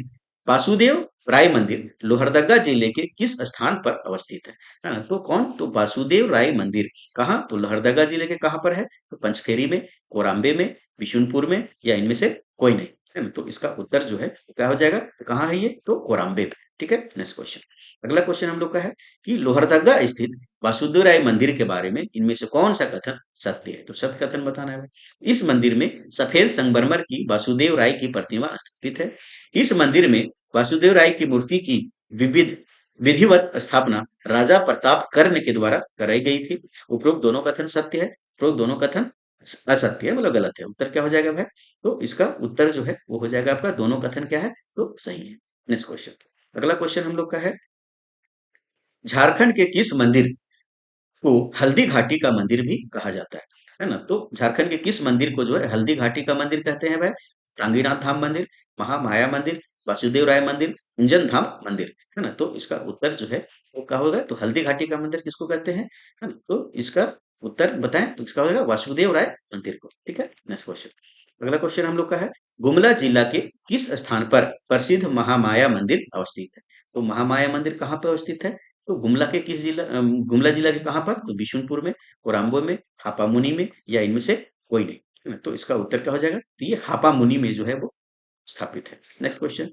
वासुदेव राय मंदिर लोहरदगा जिले के किस स्थान पर अवस्थित है ना? तो कौन? तो वासुदेव राय मंदिर कहाँ? तो लोहरदगा जिले के कहाँ पर है? तो पंचखेरी में, कोराम्बे में, बिशुनपुर में या इनमें से कोई नहीं? है ना? तो इसका उत्तर जो है वो क्या हो जाएगा? तो कहाँ है ये? तो कोराम्बे में। ठीक है, नेक्स्ट क्वेश्चन। अगला क्वेश्चन हम लोग का है कि लोहरदगा स्थित वासुदेव राय मंदिर के बारे में इनमें से कौन सा कथन सत्य है? तो सत्य कथन बताना है भाई। इस मंदिर में सफेद संगमरमर की वासुदेव राय की प्रतिमा स्थापित है। इस मंदिर में वासुदेव राय की मूर्ति की विविध विधिवत स्थापना राजा प्रताप कर्ण के द्वारा कराई गई थी। उपरोक्त दोनों कथन सत्य है, उपरोक्त दोनों कथन असत्य है, मतलब गलत है। उत्तर क्या हो जाएगा भाई? तो इसका उत्तर जो है वो हो जाएगा आपका दोनों कथन क्या है? तो सही है। Next question. अगला क्वेश्चन हम लोग का है झारखंड के किस मंदिर को हल्दी घाटी का मंदिर भी कहा जाता है ना? तो झारखंड के किस मंदिर को जो है हल्दी घाटी का मंदिर कहते हैं भाई? टांगीनाथ धाम मंदिर, महामाया मंदिर, वासुदेव राय मंदिर, अंजन धाम मंदिर, है ना? तो इसका उत्तर जो है वो क्या होगा? तो हल्दी घाटी का मंदिर किसको कहते हैं? है ना? तो इसका उत्तर बताएं तो इसका हो जाएगा वासुदेव राय मंदिर को। ठीक है, नेक्स्ट क्वेश्चन। अगला क्वेश्चन हम लोग का है, गुमला जिला के किस स्थान पर प्रसिद्ध महामाया मंदिर अवस्थित है? तो महामाया मंदिर कहाँ पर अवस्थित है? तो गुमला के किस जिला गुमला जिला के कहाँ पर? तो बिशुनपुर में, कोराम्बो में, हापामुनी में, या इनमें से कोई नहीं, है ना? तो इसका उत्तर क्या हो जाएगा? तो ये हापामुनी में जो है वो स्थापित है। नेक्स्ट क्वेश्चन,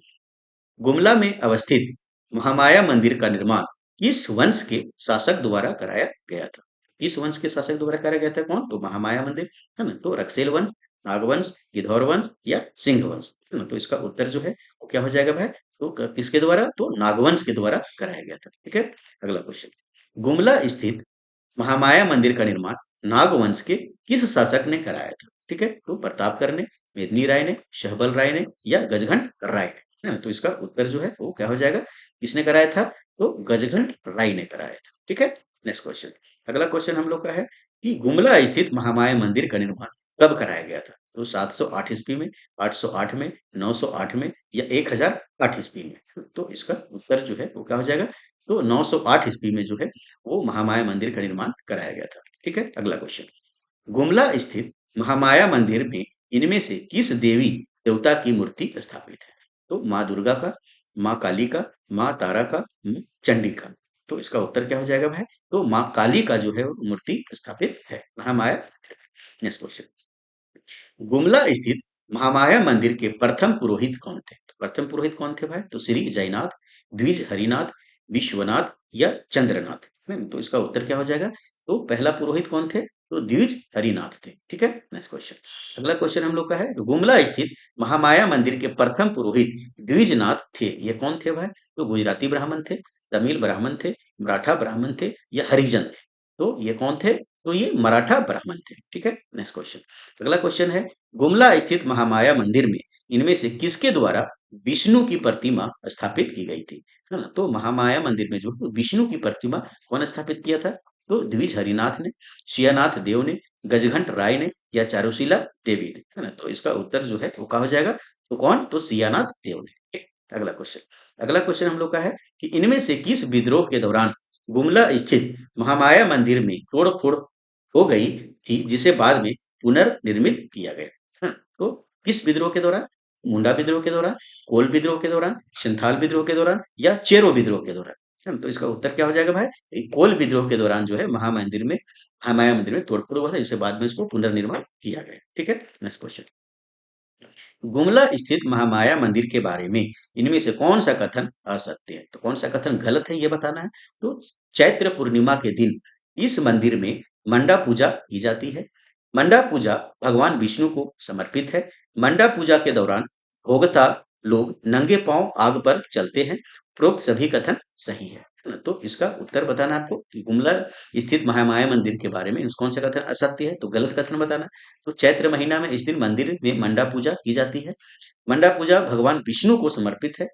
गुमला में अवस्थित महामाया मंदिर का निर्माण किस वंश के शासक द्वारा कराया गया था? किस वंश के शासक द्वारा कराया गया था? कौन? तो महामाया मंदिर, है ना? तो रक्सेल वंश, नागवंश, गिधौर वंश, या सिंह वंश, है ना? तो इसका उत्तर जो है वो क्या हो जाएगा भाई? तो किसके द्वारा? तो नागवंश के द्वारा कराया गया था। ठीक है, अगला क्वेश्चन, गुमला स्थित महामाया मंदिर का निर्माण नागवंश के किस शासक ने कराया था? ठीक है, तो प्रतापकर ने, मेदिनी राय ने, शहबल राय ने, या गजघंट राय ने, है ना? तो इसका उत्तर जो है वो क्या हो जाएगा? किसने कराया था? तो गजघंट राय ने कराया था। ठीक है, नेक्स्ट क्वेश्चन। अगला क्वेश्चन हम लोग का है कि गुमला स्थित महामाया मंदिर का निर्माण कब कराया गया था? तो 708 ईस्वी में, 808 में, 908 में, या 1008 ईस्वी में? तो इसका उत्तर जो है वो क्या हो जाएगा? तो 908 ईस्वी में जो है वो महामाया मंदिर का निर्माण कराया गया था। ठीक है, अगला क्वेश्चन, गुमला स्थित महामाया मंदिर में इनमें से किस देवी देवता की मूर्ति स्थापित है? तो माँ दुर्गा का, माँ काली का, माँ तारा का, चंडी का। तो इसका उत्तर क्या हो जाएगा भाई? तो माँ काली का जो है वो मूर्ति स्थापित है महामाया। नेक्स्ट क्वेश्चन, गुमला स्थित महामाया मंदिर के प्रथम पुरोहित कौन थे? तो प्रथम पुरोहित कौन थे भाई? तो श्री जयनाथ, द्विज हरिनाथ, विश्वनाथ, या चंद्रनाथ, है ना? तो इसका उत्तर क्या हो जाएगा? तो पहला पुरोहित कौन थे? तो द्विज हरिनाथ थे। ठीक है, नेक्स्ट क्वेश्चन। अगला क्वेश्चन हम लोग का है, तो गुमला स्थित महामाया मंदिर के प्रथम पुरोहित द्विजनाथ थे, ये कौन थे भाई? तो गुजराती ब्राह्मण थे, तमिल ब्राह्मण थे, मराठा ब्राह्मण थे, या हरिजन थे? तो ये कौन थे? तो ये मराठा ब्राह्मण थे। ठीक है, नेक्स्ट क्वेश्चन। अगला क्वेश्चन है, गुमला स्थित महामाया मंदिर में इनमें से किसके द्वारा विष्णु की प्रतिमा स्थापित की गई थी? है ना? तो महामाया मंदिर में जो विष्णु की प्रतिमा कौन स्थापित किया था? तो द्विज हरिनाथ ने, सियानाथ देव ने, गजघंट राय ने, या चारुशीला देवी ने, है ना? तो इसका उत्तर जो है वो क्या हो जाएगा? तो कौन? तो सियानाथ देव ने। ठीक, अगला क्वेश्चन। अगला क्वेश्चन हम लोग का है कि इनमें से किस विद्रोह के दौरान गुमला स्थित महामाया मंदिर में तोड़ फोड़ हो गई थी, जिसे बाद में पुनर्निर्मित किया गया? तो किस विद्रोह के दौरान? मुंडा विद्रोह के दौरान, कोल विद्रोह के दौरान, संथाल विद्रोह के दौरान, या चेरो विद्रोह के दौरान, है ना? तो इसका उत्तर क्या हो जाएगा भाई? ये कोल विद्रोह के दौरान जो है महामाया मंदिर में तोड़फोड़ हुआ था, जिससे बाद में इसको पुनर्निर्माण किया गया। ठीक है, नेक्स्ट क्वेश्चन, गुमला स्थित महामाया मंदिर के बारे में इनमें से कौन सा कथन असत्य है? तो कौन सा कथन गलत है ये बताना है। तो चैत्र पूर्णिमा के दिन इस मंदिर में मंडा पूजा की जाती है। मंडा पूजा भगवान विष्णु को समर्पित है। मंडा पूजा के दौरान भोगता लोग नंगे पांव आग पर चलते हैं। उपरोक्त सभी कथन सही है ना? तो इसका उत्तर बताना है आपको कि गुमला स्थित महामाया मंदिर के बारे में कौन सा कथन असत्य है, तो गलत कथन बताना है। तो चैत्र महीना में इस दिन मंदिर में मंडा पूजा की जाती है। मंडा पूजा भगवान विष्णु को समर्पित है।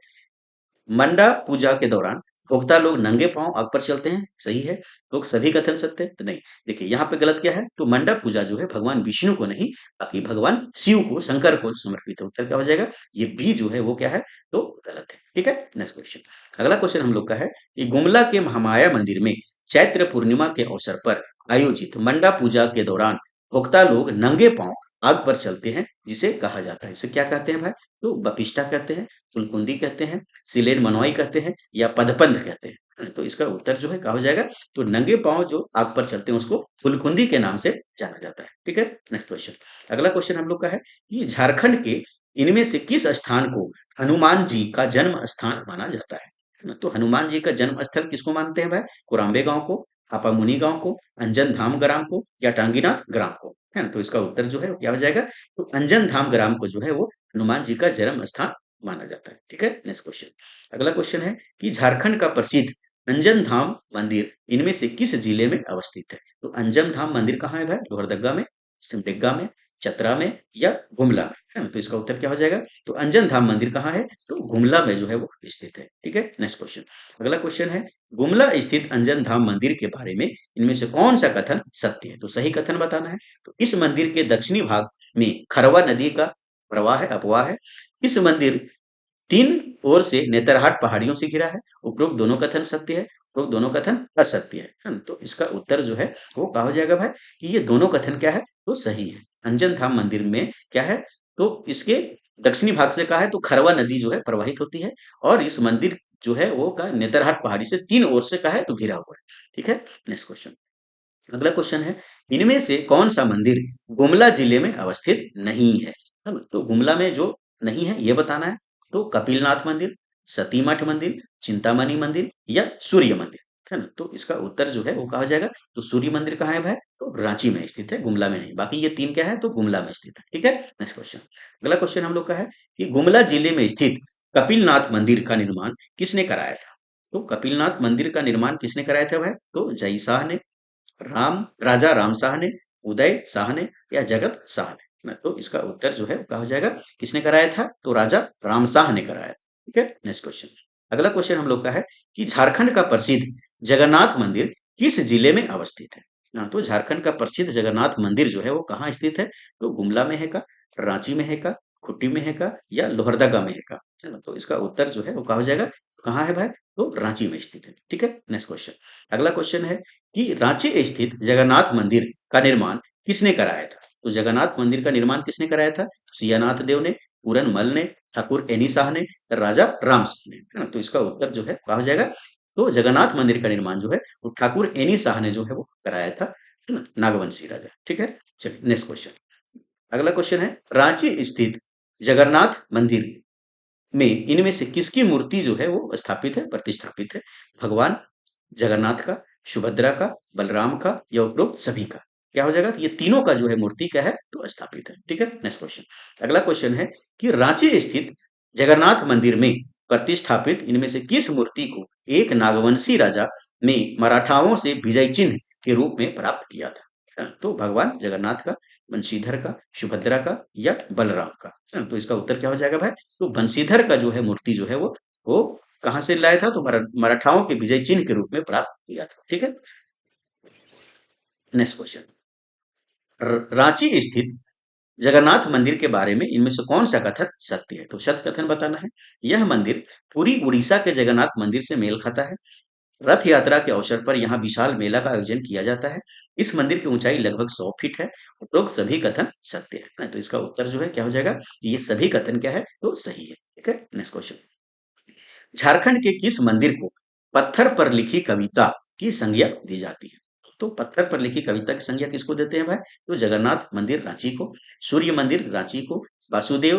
मंडा पूजा के दौरान भोक्ता लोग नंगे पांव आग पर चलते हैं, सही है। तो सभी कथन सत्य है? तो नहीं, देखिए यहाँ पे गलत क्या है? तो मंडा पूजा जो है भगवान विष्णु को नहीं, बाकी भगवान शिव को, शंकर को समर्पित है। उत्तर क्या हो जाएगा? ये बी जो है वो क्या है? तो गलत है। ठीक है, नेक्स्ट क्वेश्चन। अगला क्वेश्चन हम लोग का है कि गुमला के महामाया मंदिर में चैत्र पूर्णिमा के अवसर पर आयोजित मंडा पूजा के दौरान भोक्ता लोग नंगे पांव आग पर चलते हैं, जिसे कहा जाता है, इसे क्या कहते हैं भाई? तो बपिष्टा कहते हैं, फुलकुंदी कहते हैं, सिलेन मनोई कहते हैं, या पदपंथ कहते हैं। तो इसका उत्तर जो है क्या हो जाएगा? तो नंगे पांव जो आग पर चलते हैं उसको फुलकुंदी के नाम से जाना जाता है। ठीक है, नेक्स्ट क्वेश्चन। अगला क्वेश्चन हम लोग का है कि झारखंड के इनमें से किस स्थान को हनुमान जी का जन्म स्थान माना जाता है? ना? तो हनुमान जी का जन्म स्थल किसको मानते हैं भाई? कोराम्बे गांव को, हापामुनी गांव को, अंजन धाम ग्राम को, या टांगीनाथ ग्राम को, है ना? तो इसका उत्तर जो है वो क्या हो जाएगा? तो अंजन धाम ग्राम को जो है वो हनुमान जी का जन्म स्थान माना जाता है। ठीक है, नेक्स्ट क्वेश्चन। अगला क्वेश्चन है कि झारखंड का प्रसिद्ध अंजन धाम मंदिर इनमें से किस जिले में अवस्थित है? तो अंजन धाम मंदिर कहाँ है भाई? लोहरदगा में, सिमडेगा में, चतरा में, या गुमला में, है ना? तो इसका उत्तर क्या हो जाएगा? तो अंजन धाम मंदिर कहाँ है? तो गुमला में जो है वो स्थित है। ठीक है, नेक्स्ट क्वेश्चन। अगला क्वेश्चन है, गुमला स्थित अंजन धाम मंदिर के बारे में इनमें से कौन सा कथन सत्य है? तो सही कथन बताना है। तो इस मंदिर के दक्षिणी भाग में खरवा नदी का प्रवाह है, अपवाह है। इस मंदिर तीन ओर से नेतरहाट पहाड़ियों से घिरा है। उपरोक्त दोनों कथन सत्य है, उपरोक्त दोनों कथन असत्य है ना? तो इसका उत्तर जो है वो क्या हो जाएगा भाई कि ये दोनों कथन क्या है तो सही है। अंजन धाम मंदिर में क्या है तो इसके दक्षिणी भाग से कहा है तो खरवा नदी जो है प्रवाहित होती है और इस मंदिर जो है वो का नेतरहाट पहाड़ी से तीन ओर से कहा है तो घिरा हुआ है। ठीक है, नेक्स्ट क्वेश्चन। अगला क्वेश्चन है, इनमें से कौन सा मंदिर गुमला जिले में अवस्थित नहीं है ना? तो गुमला में जो नहीं है ये बताना है। तो कपिलनाथ मंदिर, सती मठ मंदिर, चिंतामणि मंदिर या सूर्य मंदिर, है ना? तो इसका उत्तर जो है वो कहा जाएगा तो सूर्य मंदिर कहाँ है भाई तो रांची में स्थित है, गुमला में नहीं। बाकी ये तीन क्या है तो गुमला में स्थित है। ठीक है, नेक्स्ट क्वेश्चन। अगला क्वेश्चन हम लोग का है कि गुमला जिले में स्थित कपिलनाथ मंदिर का निर्माण किसने कराया था? तो कपिलनाथ मंदिर का निर्माण किसने कराया था भाई तो जय शाह ने, राजा राम शाह ने, उदय शाह ने या जगत शाह ने ना? तो इसका उत्तर जो है कहा जाएगा किसने कराया था तो राजा राम शाह ने कराया था। ठीक है, नेक्स्ट क्वेश्चन। अगला क्वेश्चन हम लोग का है कि झारखंड का प्रसिद्ध जगन्नाथ मंदिर किस जिले में अवस्थित है ना? तो झारखंड का प्रसिद्ध जगन्नाथ मंदिर जो है वो कहाँ स्थित है तो गुमला में है का, रांची में है का, खुट्टी में है का या लोहरदगा में है ना? तो इसका उत्तर जो है वो कहा जाएगा कहाँ है भाई तो रांची में स्थित है। ठीक है, नेक्स्ट क्वेश्चन। अगला क्वेश्चन है कि रांची स्थित जगन्नाथ मंदिर का निर्माण किसने कराया था? तो जगन्नाथ मंदिर का निर्माण किसने कराया था? सियानाथ देव ने, पूरन मल ने, ठाकुर एनी शाह ने, राजा राम शाह ने, है ना? तो इसका उत्तर जो है कहा जाएगा तो जगन्नाथ मंदिर का निर्माण जो है वो ठाकुर एनी शाह ने जो है वो कराया था, है ना? नागवंशी राजा। ठीक है, चलिए नेक्स्ट क्वेश्चन। अगला क्वेश्चन है रांची स्थित जगन्नाथ मंदिर में इनमें से किसकी मूर्ति जो है वो स्थापित है प्रतिष्ठापित है? भगवान जगन्नाथ का, सुभद्रा का, बलराम का या उपरोक्त सभी का? क्या हो जाएगा? तो ये तीनों का जो है मूर्ति क्या है तो स्थापित है। ठीक है, नेक्स्ट क्वेश्चन। अगला क्वेश्चन है कि रांची स्थित जगन्नाथ मंदिर में प्रतिष्ठापित इनमें से किस मूर्ति को एक नागवंशी राजा ने मराठाओं से विजय चिन्ह के रूप में प्राप्त किया था? तो भगवान जगन्नाथ का, बंशीधर का, सुभद्रा का या बलराम का? तो इसका उत्तर क्या हो जाएगा भाई तो बंशीधर का जो है मूर्ति जो है वो कहाँ से लाया था तो मराठाओं के विजय चिन्ह के रूप में प्राप्त किया था। ठीक है, नेक्स्ट क्वेश्चन। रांची स्थित जगन्नाथ मंदिर के बारे में इनमें से कौन सा कथन सत्य है? तो सत्य कथन बताना है। यह मंदिर पूरी उड़ीसा के जगन्नाथ मंदिर से मेल खाता है। रथ यात्रा के अवसर पर यहाँ विशाल मेला का आयोजन किया जाता है। इस मंदिर की ऊंचाई लगभग 100 फीट है। उपरोक्त सभी कथन सत्य है ना? तो इसका उत्तर जो है क्या हो जाएगा ये सभी कथन क्या है तो सही है। ठीक है, नेक्स्ट क्वेश्चन। झारखंड के किस मंदिर को पत्थर पर लिखी कविता की संज्ञा दी जाती है? तो पत्थर पर लिखी कविता की संज्ञा किसको देते हैं भाई तो जगन्नाथ मंदिर रांची को, सूर्य मंदिर रांची को, वासुदेव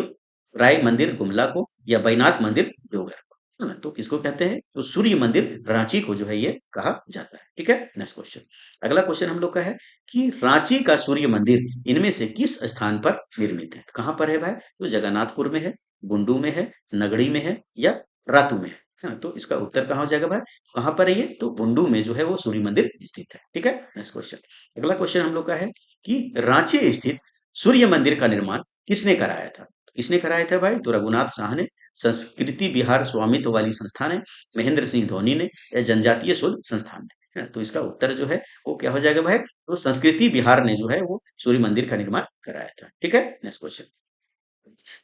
राय मंदिर गुमला को या बैनाथ मंदिर देवघर को, है ना? तो किसको कहते हैं तो सूर्य मंदिर रांची को जो है ये कहा जाता है। ठीक है, नेक्स्ट क्वेश्चन। अगला क्वेश्चन हम लोग का है कि रांची का सूर्य मंदिर इनमें से किस स्थान पर निर्मित है? कहाँ पर है भाई तो जगन्नाथपुर में है, बुंडू में है, नगड़ी में है या रातू में है ना? तो इसका उत्तर कहाँ हो जाएगा भाई कहाँ पर है ये तो बुंडू में जो है वो सूर्य मंदिर स्थित है। ठीक है, नेक्स्ट क्वेश्चन। अगला क्वेश्चन हम लोग का है कि रांची स्थित सूर्य मंदिर का निर्माण किसने कराया था? तो किसने कराया था भाई तो रघुनाथ शाह ने, संस्कृति बिहार स्वामित्व वाली संस्था ने, महेंद्र सिंह धोनी ने या जनजातीय शोध संस्थान ने, है ना? तो इसका उत्तर जो है वो क्या हो जाएगा भाई तो संस्कृति बिहार ने जो है वो सूर्य मंदिर का निर्माण कराया था। ठीक है, नेक्स्ट क्वेश्चन।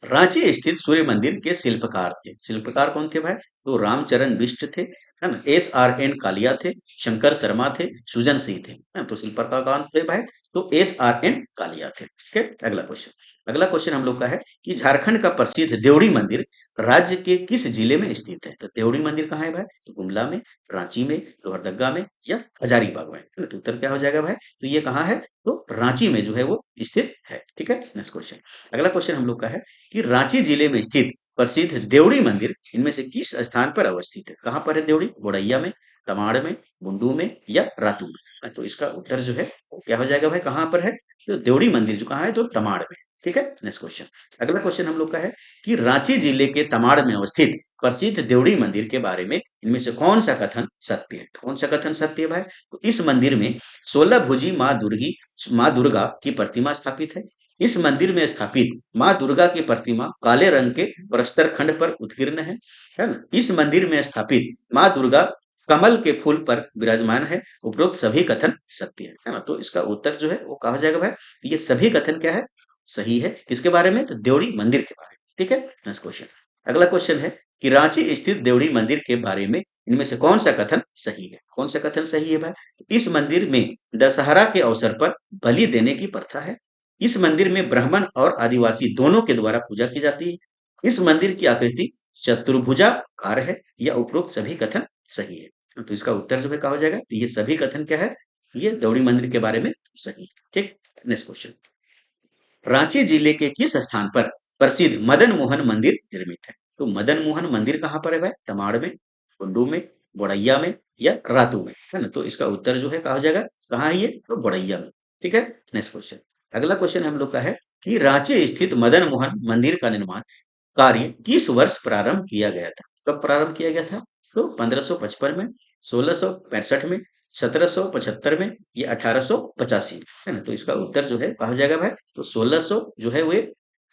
रांची स्थित सूर्य मंदिर के शिल्पकार थे। शिल्पकार कौन थे भाई तो रामचरण बिष्ट थे, है ना? SRN कालिया थे, शंकर शर्मा थे, सुजन सिंह थे, है ना? तो शिल्पकार कौन थे भाई तो SRN कालिया थे। ठीक है, अगला क्वेश्चन। अगला क्वेश्चन हम लोग का है कि झारखंड का प्रसिद्ध देवड़ी मंदिर राज्य के किस जिले में स्थित है? तो देवड़ी मंदिर कहाँ है भाई तो गुमला में, रांची में, लोहरदगा में या हजारीबाग में, है ना? तो उत्तर क्या हो जाएगा भाई तो ये कहाँ है तो रांची में जो है वो स्थित है। ठीक है, नेक्स्ट क्वेश्चन। अगला क्वेश्चन हम लोग का है कि रांची जिले में स्थित प्रसिद्ध देवड़ी मंदिर इनमें से किस स्थान पर अवस्थित है? कहाँ पर है देवड़ी? गोड़ैया में, तमाड़ में, बुंडू में या रातू में? तो इसका उत्तर जो है वो क्या हो जाएगा भाई कहाँ पर है तो देवड़ी मंदिर जो कहाँ है तो तमाड़ में। ठीक है, नेक्स्ट क्वेश्चन। अगला क्वेश्चन हम लोग का है कि रांची जिले के तमाड़ में अवस्थित प्रसिद्ध देवड़ी मंदिर के बारे में इनमें से कौन सा कथन सत्य है? कौन सा कथन सत्य है भाई तो इस मंदिर में 16 भुजी माँ दुर्गा की प्रतिमा स्थापित है। इस मंदिर में स्थापित माँ दुर्गा की प्रतिमा काले रंग के प्रस्तर खंड पर उत्कीर्ण है ना? इस मंदिर में स्थापित माँ दुर्गा कमल के फूल पर विराजमान है। उपरोक्त सभी कथन सत्य है ना? तो इसका उत्तर जो है वो कहा जाएगा भाई ये सभी कथन क्या है सही है। किसके बारे में तो देवड़ी मंदिर के बारे में। ठीक है, नेक्स्ट क्वेश्चन। अगला क्वेश्चन है कि रांची स्थित देवड़ी मंदिर के बारे में इनमें से कौन सा कथन सही है? कौन सा कथन सही है भाई? इस मंदिर में दशहरा के अवसर पर बलि देने की प्रथा है। इस मंदिर में ब्राह्मण और आदिवासी दोनों के द्वारा पूजा की जाती है। इस मंदिर की आकृति चतुर्भुजाकार है। या उपरोक्त सभी कथन सही है। तो इसका उत्तर जो है कहा हो जाएगा, ये सभी कथन क्या है? ये देवड़ी मंदिर के बारे में सही है। ठीक, नेक्स्ट क्वेश्चन। रांची जिले के किस स्थान पर प्रसिद्ध मदन मोहन मंदिर निर्मित है? तो मदन मोहन मंदिर कहाँ पर है भाई? तमाड़ में, कुंडू में, बोड़ैया में या रातू में, है ना? तो इसका उत्तर जो है कहा जाएगा, कहाँ है ये? तो बोड़ैया में। ठीक है, नेक्स्ट क्वेश्चन। अगला क्वेश्चन हम लोग का है कि रांची स्थित मदन मोहन मंदिर का निर्माण कार्य किस वर्ष प्रारंभ किया गया था? कब प्रारंभ किया गया था? तो 1555 में, 1665 में, 1775 में या 1885 में, है ना? तो इसका उत्तर जो है कहा जाएगा भाई, तो 1600 जो है वे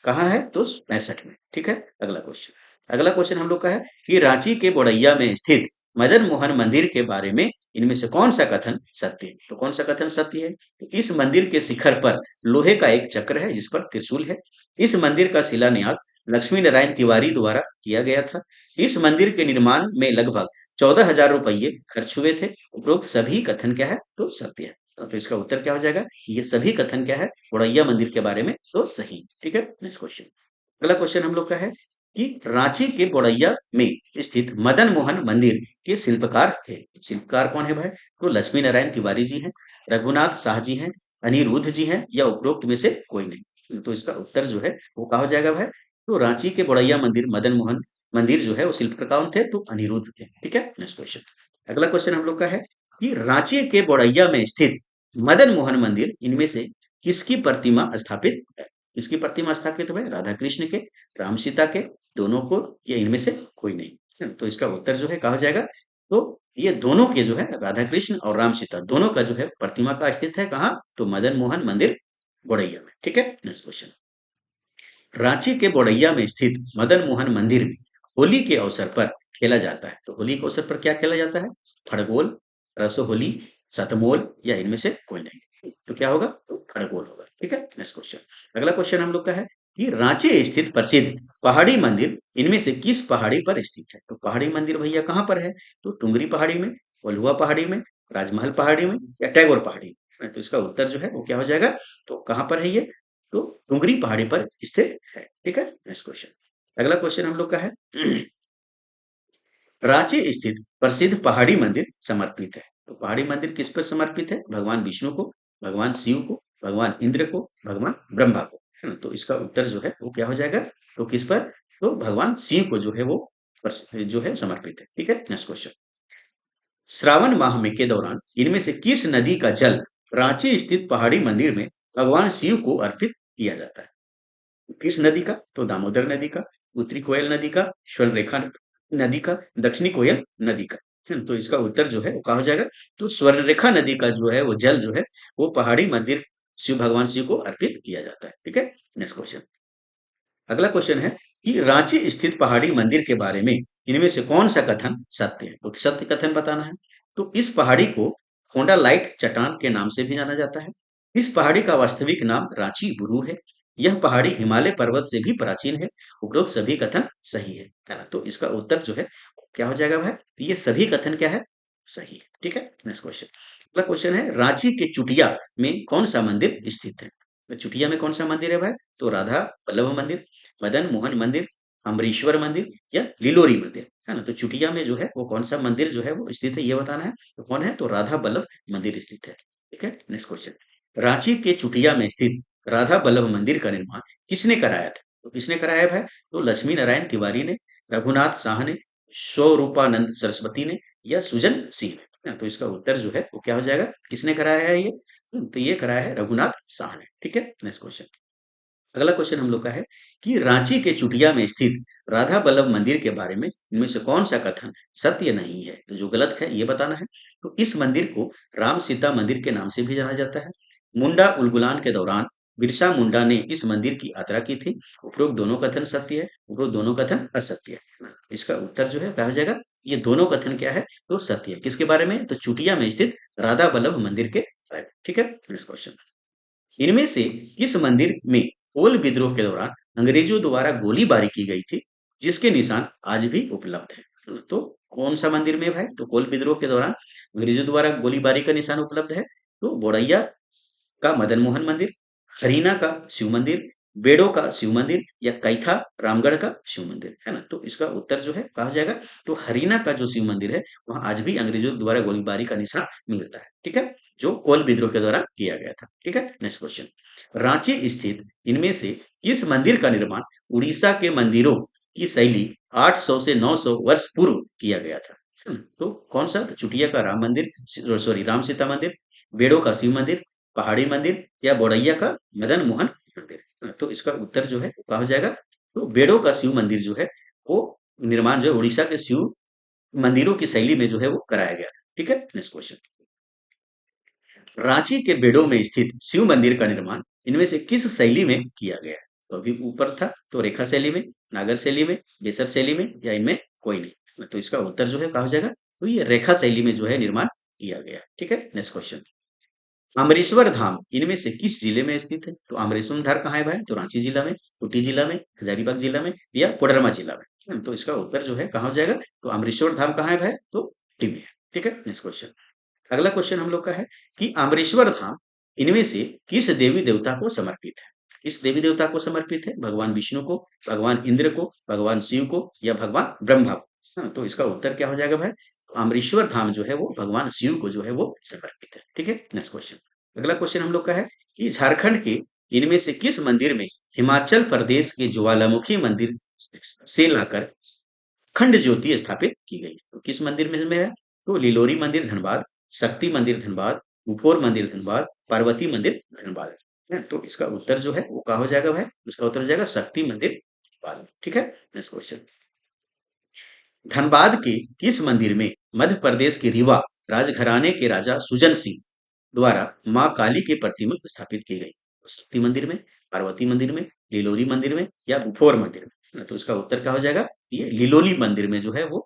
कहाँ है? तो 65 में। ठीक है, अगला क्वेश्चन। अगला क्वेश्चन हम लोग का है कि रांची के बोड़ैया में स्थित मदन मोहन मंदिर के बारे में इनमें से कौन सा कथन सत्य है? तो कौन सा कथन सत्य है? तो इस मंदिर के शिखर पर लोहे का एक चक्र है जिस पर त्रिशूल है। इस मंदिर का शिलान्यास लक्ष्मी नारायण तिवारी द्वारा किया गया था। इस मंदिर के निर्माण में लगभग 14,000 रुपये खर्च हुए थे। उपरोक्त सभी कथन क्या है? तो सत्य है। तो इसका उत्तर क्या हो जाएगा? ये सभी कथन क्या है? बोड़ैया मंदिर के बारे में तो सही। ठीक है, नेक्स्ट क्वेश्चन। अगला क्वेश्चन हम लोग का है कि रांची के बोड़ैया में स्थित मदन मोहन मंदिर के शिल्पकार थे। शिल्पकार कौन है भाई? तो लक्ष्मी नारायण तिवारी जी हैं, रघुनाथ शाह जी हैं, अनिरुद्ध जी हैं या उपरोक्त में से कोई नहीं। तो इसका उत्तर जो है वो कहा हो जाएगा भाई, तो रांची के बोड़ैया मंदिर मदन मोहन मंदिर जो है वो शिल्पकार कौन थे? तो अनिरुद्ध थे। ठीक है, नेक्स्ट क्वेश्चन। अगला क्वेश्चन हम लोग का है कि रांची के बोड़ैया में स्थित मदन मोहन मंदिर इनमें से किसकी प्रतिमा स्थापित है? किसकी प्रतिमा स्थापित है? राधा कृष्ण के, राम सीता के, दोनों को, या इनमें से कोई नहीं? है ना? तो इसका उत्तर जो है कहा जाएगा, तो ये दोनों के जो है राधा कृष्ण और राम सीता दोनों का जो है प्रतिमा का स्थित है कहाँ? तो मदन मोहन मंदिर बोड़ैया में। ठीक है, नेक्स्ट क्वेश्चन। रांची के बोड़ैया में स्थित मदन मोहन मंदिर में होली के अवसर पर खेला जाता है। तो होली के अवसर पर क्या खेला जाता है? खड़गोल, रसहोली, सतमोल या इनमें से कोई नहीं? तो क्या होगा? तो खड़गोल होगा। ठीक है, नेक्स्ट क्वेश्चन। अगला क्वेश्चन हम लोग का है कि रांची स्थित प्रसिद्ध पहाड़ी मंदिर इनमें से किस पहाड़ी पर स्थित है? तो पहाड़ी मंदिर भैया कहाँ पर है? तो टुंगरी पहाड़ी में, वलुआ पहाड़ी में, राजमहल पहाड़ी में या टैगोर पहाड़ी में? तो इसका उत्तर जो है वो क्या हो जाएगा? तो कहाँ पर है ये? तो डुंगरी पहाड़ी पर स्थित है। ठीक है, नेक्स्ट क्वेश्चन। अगला क्वेश्चन हम लोग का है रांची स्थित प्रसिद्ध पहाड़ी मंदिर समर्पित है। तो पहाड़ी मंदिर किस पर समर्पित है? भगवान विष्णु को, भगवान शिव को, भगवान इंद्र को, भगवान ब्रह्मा को, है ना? तो इसका उत्तर जो है वो क्या हो जाएगा? तो किस पर? तो भगवान शिव को जो है वो जो है समर्पित है। ठीक है, नेक्स्ट क्वेश्चन। श्रावण माह में के दौरान इनमें से किस नदी का जल रांची स्थित पहाड़ी मंदिर में भगवान शिव को अर्पित किया जाता है? किस नदी का? तो दामोदर नदी का, उत्तरी कोयल नदी का, स्वर्णरेखा नदी का, दक्षिणी कोयल नदी का, है ना? तो इसका उत्तर जो है वो कहा हो जाएगा, तो स्वर्णरेखा नदी का जो है वो जल जो है वो पहाड़ी मंदिर शिव भगवान शिव को अर्पित किया जाता है। ठीक है, नेक्स्ट क्वेश्चन। अगला क्वेश्चन है कि रांची स्थित पहाड़ी मंदिर के बारे में इनमें से कौन सा कथन सत्य है? तो सत्य कथन बताना है। तो इस पहाड़ी को फोंडालाइट चट्टान के नाम से भी जाना जाता है। इस पहाड़ी का वास्तविक नाम रांची गुरु है। यह पहाड़ी हिमालय पर्वत से भी प्राचीन है। उपरोक्त सभी कथन सही है ना? तो इसका उत्तर जो है क्या हो जाएगा भाई? तो ये सभी कथन क्या है? सही है। ठीक है, नेक्स्ट क्वेश्चन। अगला क्वेश्चन है रांची के चुटिया में कौन सा मंदिर स्थित है? तो चुटिया में कौन सा मंदिर है भाई? तो राधा वल्लभ मंदिर, मदन मोहन मंदिर, अम्बरीश्वर मंदिर या लिलोरी मंदिर, है ना? तो चुटिया में जो है वो कौन सा मंदिर जो है वो स्थित है ये बताना है। तो कौन है? तो राधा वल्लभ मंदिर स्थित है। ठीक है, नेक्स्ट क्वेश्चन। रांची के चुटिया में स्थित राधा वल्लभ मंदिर का निर्माण किसने कराया था? तो किसने कराया भाई? तो लक्ष्मी नारायण तिवारी ने, रघुनाथ शाह ने, स्वरूपानंद सरस्वती ने या सुजन सिंह ने, है ना? तो इसका उत्तर जो है वो क्या हो जाएगा? किसने कराया है ये? तो ये कराया है रघुनाथ शाह ने। ठीक है, नेक्स्ट क्वेश्चन। अगला क्वेश्चन हम लोग का है कि रांची के चुटिया में स्थित राधा बल्लभ मंदिर के बारे में इनमें से कौन सा कथन सत्य नहीं है? तो जो गलत है ये बताना है। तो इस मंदिर को राम सीता मंदिर के नाम से भी जाना जाता है। मुंडा उलगुलान के दौरान बिरसा मुंडा ने इस मंदिर की यात्रा की थी। उपरोक्त दोनों कथन सत्य है, उपरोक्त दोनों कथन असत्य है। इसका उत्तर जो है क्या हो जाएगा? ये दोनों कथन क्या है? तो सत्य है। किसके बारे में? तो चुटिया में स्थित राधा बल्लभ मंदिर के बारे में। ठीक है, नेक्स्ट क्वेश्चन। इनमें से किस मंदिर में कोल विद्रोह के दौरान अंग्रेजों द्वारा गोलीबारी की गई थी? जिसके निशान आज भी उपलब्ध है। तो कौन सा मंदिर में भाई? तो कोल विद्रोह के दौरान अंग्रेजों द्वारा गोलीबारी का निशान उपलब्ध है। तो बोड़ैया का मदन मोहन मंदिर, हरीना का शिव मंदिर, बेडो का शिव मंदिर या कैथा रामगढ़ का शिव मंदिर, है ना? तो इसका उत्तर जो है कहा जाएगा तो हरीना का जो शिव मंदिर है वहां आज भी अंग्रेजों द्वारा गोलीबारी का निशान मिलता है। ठीक है, जो कोल विद्रोह के दौरान किया गया था। ठीक है, नेक्स्ट क्वेश्चन। रांची स्थित इनमें से किस मंदिर का निर्माण उड़ीसा के मंदिरों की शैली 800 से 900 वर्ष पूर्व किया गया था? तो कौन सा? तो चुटिया का राम मंदिर, सॉरी राम सीता मंदिर, बेड़ो का शिव मंदिर, पहाड़ी मंदिर या बोड़ैया का मदन मोहन मंदिर। तो इसका उत्तर जो है वो कहा जाएगा तो बेड़ो का शिव मंदिर जो है वो निर्माण जो है उड़ीसा के शिव मंदिरों की शैली में जो है वो कराया गया। ठीक है, नेक्स्ट क्वेश्चन। रांची के बेड़ो में स्थित शिव मंदिर का निर्माण इनमें से किस शैली में किया गया? तो अभी ऊपर था तो रेखा शैली में, नागर शैली में, बेसर शैली में या इनमें कोई नहीं। तो इसका उत्तर जो है कहा जाएगा तो ये रेखा शैली में जो है निर्माण किया गया। ठीक है, नेक्स्ट क्वेश्चन। अमरेश्वर धाम इनमें से किस जिले में स्थित है? तो अमरेश्वर धाम कहाँ है भाई? तो रांची जिला में, खूंटी जिला में, हजारीबाग जिला में या कोडरमा जिला में? तो इसका उत्तर जो है कहाँ हो जाएगा? तो अमरेश्वर धाम कहाँ है भाई? तो खूंटी में है। ठीक है, नेक्स्ट क्वेश्चन। अगला क्वेश्चन हम लोग का है कि अमरेश्वर धाम इनमें से किस देवी देवता को समर्पित है? किस देवी देवता को समर्पित है? भगवान विष्णु को, भगवान इंद्र को, भगवान शिव को या भगवान ब्रह्मा को? हाँ, तो इसका उत्तर क्या हो जाएगा भाई? अमरेश्वर धाम जो है वो भगवान शिव को जो है वो समर्पित है। ठीक है, नेक्स्ट क्वेश्चन। अगला क्वेश्चन हम लोग का है कि झारखंड के इनमें से किस मंदिर में हिमाचल प्रदेश के ज्वालामुखी मंदिर से लाकर खंड ज्योति स्थापित की गई? तो किस मंदिर में है? तो लिलोरी मंदिर धनबाद, शक्ति मंदिर धनबाद, उपौर मंदिर धनबाद, पार्वती मंदिर धनबाद, है। तो इसका उत्तर जो है वो कहा हो जाएगा भाई? इसका उत्तर हो जाएगा शक्ति मंदिर धनबाद। ठीक है, नेक्स्ट क्वेश्चन। धनबाद के किस मंदिर में मध्य प्रदेश के रीवा राजघराने के राजा सुजन सिंह द्वारा मां काली की प्रतिमा स्थापित की गई? शक्ति मंदिर में, पार्वती मंदिर में, लिलोरी मंदिर में या बुफोर मंदिर में? तो इसका उत्तर क्या हो जाएगा? ये लिलोली मंदिर में जो है वो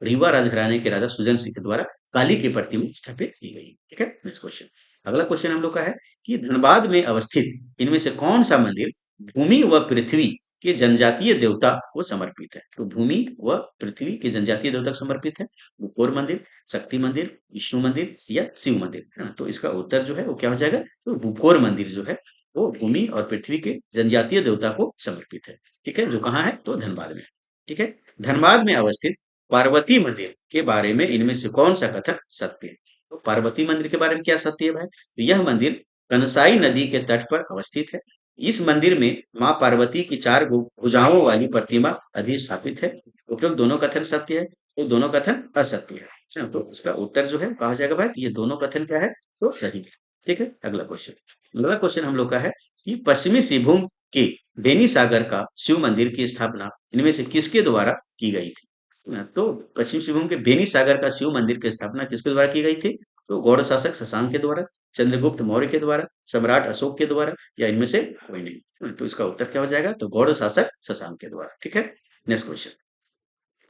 रीवा राजघराने के राजा सुजन सिंह के द्वारा काली की प्रतिमा स्थापित की गई। ठीक है, नेक्स्ट क्वेश्चन। अगला क्वेश्चन हम लोग का है कि धनबाद में अवस्थित इनमें से कौन सा मंदिर भूमि व पृथ्वी के जनजातीय देवता को समर्पित है? तो भूमि व पृथ्वी के जनजातीय देवता को समर्पित है। बुफोर मंदिर, शक्ति मंदिर, विष्णु मंदिर या शिव मंदिर, है ना? तो इसका उत्तर जो है वो क्या हो जाएगा? तो बुफोर मंदिर जो है वो भूमि और पृथ्वी के जनजातीय देवता को समर्पित है। ठीक है, जो कहाँ है? तो धनबाद में। ठीक है, धनबाद में अवस्थित पार्वती मंदिर के बारे में इनमें से कौन सा कथन सत्य है? तो पार्वती मंदिर के बारे में क्या सत्य है भाई? तो यह मंदिर कनसाई नदी के तट पर अवस्थित है। इस मंदिर में मां पार्वती की चार भुजाओं वाली प्रतिमा अधिष्ठापित है। उपरोक्त दोनों कथन सत्य है, तो दोनों कथन असत्य है। है ना? तो इसका उत्तर जो है कहा जाएगा भाई ये दोनों कथन क्या है? तो सही है। ठीक है, अगला क्वेश्चन। अगला क्वेश्चन हम लोग का है कि पश्चिमी सिंहभूम के बेनी सागर का शिव मंदिर की स्थापना इनमें से किसके द्वारा की गई थी? तो पश्चिम सिंहभूम के बेनी सागर का शिव मंदिर की स्थापना किसके द्वारा की गई थी? तो गौड़ शासक शशांक के द्वारा, चंद्रगुप्त मौर्य के द्वारा, सम्राट अशोक के द्वारा या इनमें से कोई नहीं। तो इसका उत्तर क्या हो जाएगा? तो गौड़ शासक शशांक के द्वारा। ठीक है, नेक्स्ट क्वेश्चन।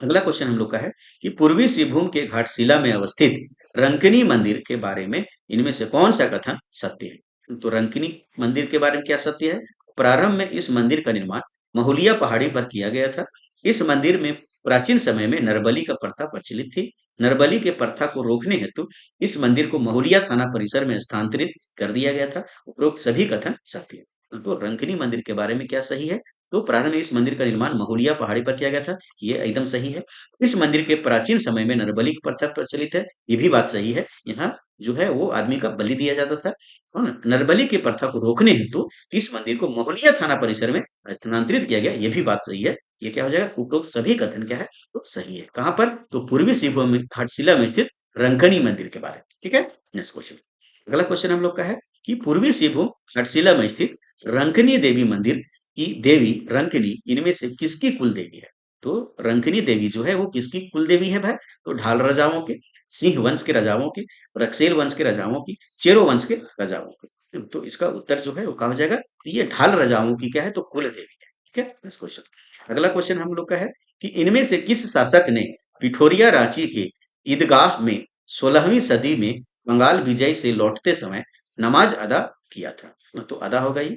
अगला क्वेश्चन हम लोग का है कि पूर्वी सिंहभूम के घाटशिला में अवस्थित रंकिनी मंदिर के बारे में इनमें से कौन सा कथन सत्य है? तो रंकिनी मंदिर के बारे में क्या सत्य है? प्रारंभ में इस मंदिर का निर्माण महुलिया पहाड़ी पर किया गया था। इस मंदिर में प्राचीन समय में नरबली का प्रथा प्रचलित थी। नरबली के प्रथा को रोकने हेतु इस मंदिर को महुलिया थाना परिसर में स्थानांतरित कर दिया गया था। उपरोक्त सभी कथन सत्य है। तो रंकिनी मंदिर के बारे में क्या सही है? तो प्रारंभ में इस मंदिर का निर्माण महुलिया पहाड़ी पर किया गया था, ये एकदम सही है। इस मंदिर के प्राचीन समय में नरबलि की प्रथा प्रचलित है, ये भी बात सही है। यहाँ जो है वो आदमी का बलि दिया जाता था। है ना? नरबलि की प्रथा को रोकने हेतु इस मंदिर को महुलिया थाना परिसर में स्थानांतरित किया गया, ये भी बात सही है। ये क्या हो जाएगा? उपरोक्त सभी कथन क्या है? तो सही है। कहाँ पर? तो पूर्वी सिंहभूम में घाटशिला में स्थित रंकनी मंदिर के बारे में। ठीक है, नेक्स्ट क्वेश्चन। अगला क्वेश्चन हम लोग का है कि पूर्वी सिंहभूम घाटशिला में स्थित रंकनी देवी मंदिर की देवी रंकनी इनमें से किसकी कुल देवी है? तो रंकनी देवी जो है वो किसकी कुल देवी है भाई? तो ढाल राजाओं के, सिंह वंश के राजाओं की, रक्सेल वंश के राजाओं की, चेरो वंश के राजाओं की। तो इसका उत्तर जो है वो कहा जाएगा ये ढाल राजाओं की क्या है? तो कुल देवी है। ठीक है, नेक्स्ट क्वेश्चन। अगला क्वेश्चन हम लोग का है कि इनमें से किस शासक ने पिठोरिया रांची के ईदगाह में 16वीं सदी में बंगाल विजय से लौटते समय नमाज अदा किया था? तो अदा होगा ये,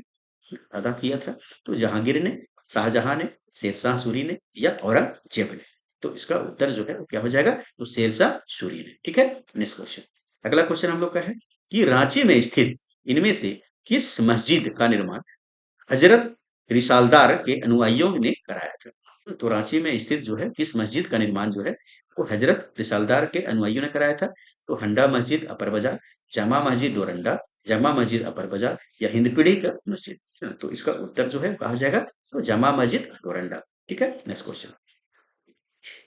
अदा किया था। तो जहांगीर ने, शाहजहां ने, शेरशाह सूरी ने या औरंगजेब ने? तो इसका उत्तर जो है वो क्या हो जाएगा? तो शेरशाह सूरी ने। ठीक है, नेक्स्ट क्वेश्चन। अगला क्वेश्चन हम लोग का है कि रांची में स्थित इनमें से किस मस्जिद का निर्माण हजरत रिसालदार के अनुयायियों ने कराया था? तो रांची में स्थित जो है किस मस्जिद का निर्माण जो है वो हजरत रिसालदार के अनुयायियों ने कराया था? तो हंडा मस्जिद अपर बाजार, जामा मस्जिद डोरंडा, जामा मस्जिद अपर बाजार या हिंदपीढ़ी का मस्जिद? तो इसका उत्तर जो है कहा जाएगा तो जामा मस्जिद डोरंडा। ठीक है, नेक्स्ट क्वेश्चन।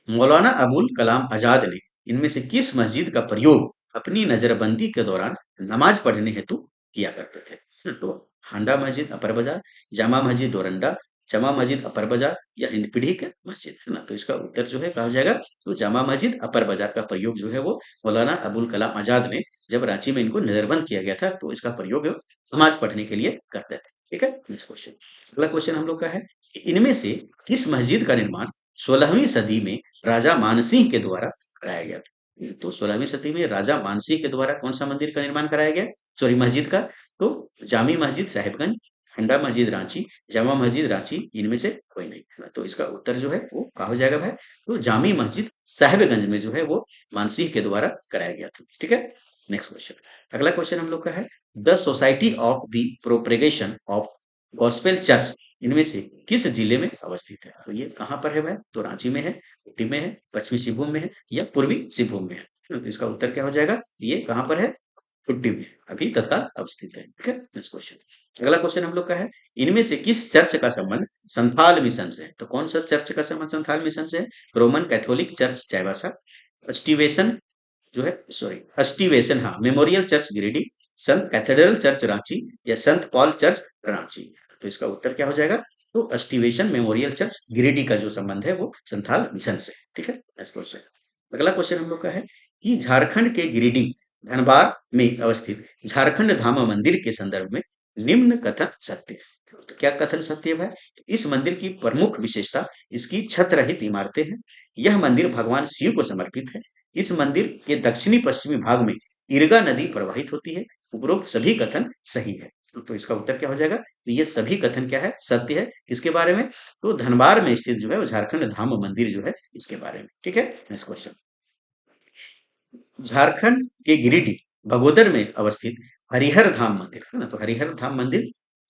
मौलाना अबुल कलाम आजाद ने इनमें से किस मस्जिद का प्रयोग अपनी नजरबंदी के दौरान नमाज पढ़ने हेतु किया करते थे? तो हांडा मस्जिद अपर बाजार, जामा मस्जिद डोरंडा, जमा मस्जिद अपर बाजार या हिंदपीढ़ी के मस्जिद? है ना, तो इसका उत्तर जो है कहा जाएगा तो जामा मस्जिद अपर बाजार का प्रयोग जो है वो मौलाना अबुल कलाम आजाद ने जब रांची में इनको नजरबंद किया गया था तो इसका प्रयोग नमाज पढ़ने के लिए करते थे। ठीक है, नेक्स्ट क्वेश्चन। अगला क्वेश्चन हम लोग का है कि इनमें से किस मस्जिद का निर्माण 16वीं सदी में राजा मानसिंह के द्वारा कराया गया? तो 16वीं सदी में राजा मानसिंह के द्वारा कौन सा मंदिर का निर्माण कराया गया? सॉरी, मस्जिद का। तो जामी मस्जिद साहिबगंज, खंडा मस्जिद रांची, जामा मस्जिद रांची, इनमें से कोई नहीं, है ना? तो इसका उत्तर जो है वो कहा हो जाएगा भाई तो जामी मस्जिद साहिबगंज में जो है वो मानसिंह के द्वारा कराया गया था। ठीक है, नेक्स्ट क्वेश्चन। अगला क्वेश्चन हम लोग का है the society of the propagation of gospel church इनमें से किस जिले में अवस्थित है? तो ये कहाँ पर है भाई? तो रांची में है, ऊटी में है, पश्चिमी सिंहभूम में है या पूर्वी सिंहभूम में है? तो इसका उत्तर क्या हो जाएगा? ये कहाँ पर है? ऊटी में अभी तत्काल अवस्थित है। ठीक है, नेक्स्ट क्वेश्चन। अगला क्वेश्चन हम लोग का है इनमें से किस चर्च का संबंध संथाल मिशन से है? तो कौन सा चर्च का संबंध संथाल मिशन से है? रोमन कैथोलिक चर्च चाईबासा, स्टीवेशन जो है, सॉरी, अस्टिवेशन, हाँ, मेमोरियल चर्च गिरिडीह, संत कैथेड्रल चर्च रांची या संत पॉल चर्च रांची? तो इसका उत्तर क्या हो जाएगा? तो अस्टिवेशन मेमोरियल चर्च गिरिडीह का जो संबंध है वो संथाल मिशन से। ठीक है, नेक्स्ट क्वेश्चन। अगला क्वेश्चन हम लोग का है कि झारखंड के गिरिडीह धनबाद में अवस्थित झारखंड धाम मंदिर के संदर्भ में निम्न कथन सत्य है। तो क्या कथन सत्य है भाई? इस मंदिर की प्रमुख विशेषता इसकी छत रहित इमारतें हैं। यह मंदिर भगवान शिव को समर्पित है। इस मंदिर के दक्षिणी पश्चिमी भाग में इरगा नदी प्रवाहित होती है। उपरोक्त सभी कथन सही है। तो इसका उत्तर क्या हो जाएगा? तो ये सभी कथन क्या है? सत्य है। इसके बारे में तो धनबाद में स्थित जो है वो झारखंड धाम मंदिर जो है इसके बारे में। ठीक है, नेक्स्ट क्वेश्चन। झारखंड के गिरिडीह भगोदर में अवस्थित हरिहर धाम मंदिर, है ना, तो हरिहर धाम मंदिर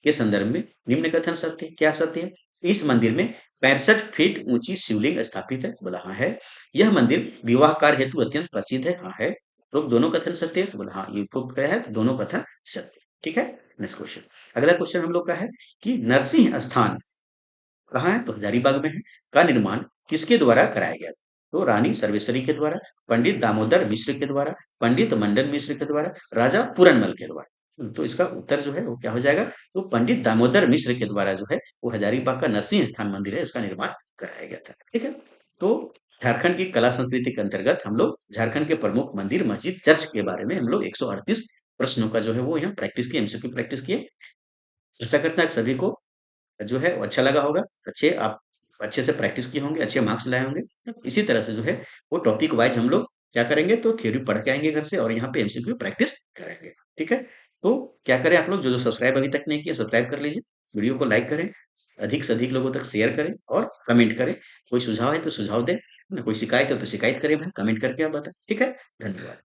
के संदर्भ में निम्न कथन सत्य है। क्या सत्य है? इस मंदिर में 65 फीट ऊंची शिवलिंग स्थापित है। बोला हाँ है। यह मंदिर विवाह कार्य हेतु अत्यंत प्रसिद्ध है। हाँ है। तो दोनों कथन सत्य है। तो बोला हाँ, ये उपरोक्त क्या है? तो दोनों कथन सत्य है। ठीक है, नेक्स्ट क्वेश्चन। अगला क्वेश्चन हम लोग का है कि नरसिंह स्थान कहाँ है? तो हजारीबाग में है। का निर्माण किसके द्वारा कराया गया? तो रानी सर्वेश्वरी के द्वारा, पंडित दामोदर मिश्र के द्वारा, पंडित मंडन मिश्र के द्वारा, राजा पूरनमल के द्वारा? तो इसका उत्तर जो है वो क्या हो जाएगा? तो पंडित दामोदर मिश्र के द्वारा जो है वो हजारीबाग का नरसिंह स्थान मंदिर है, इसका निर्माण कराया गया था। ठीक है, तो झारखंड की कला संस्कृति के अंतर्गत हम लोग झारखंड के प्रमुख मंदिर, मस्जिद, चर्च के बारे में हम लोग 138 प्रश्नों का जो है वो यहाँ प्रैक्टिस किए, एमसीक्यू प्रैक्टिस किए। ऐसा करते हैं आप सभी को जो है वो अच्छा लगा होगा। आप अच्छे से प्रैक्टिस किए होंगे, अच्छे मार्क्स लाए होंगे। इसी तरह से जो है वो टॉपिक वाइज हम लोग क्या करेंगे? तो थ्योरी पढ़ के आएंगे घर से और यहाँ पे एमसीक्यू प्रैक्टिस करेंगे। ठीक है, तो क्या करें? आप लोग जो जो सब्सक्राइब अभी तक नहीं किया सब्सक्राइब कर लीजिए, वीडियो को लाइक करें, अधिक से अधिक लोगों तक शेयर करें और कमेंट करें। कोई सुझाव है तो सुझाव दें, कोई शिकायत है तो शिकायत करें भाई, कमेंट करके आप बताएं। ठीक है, धन्यवाद।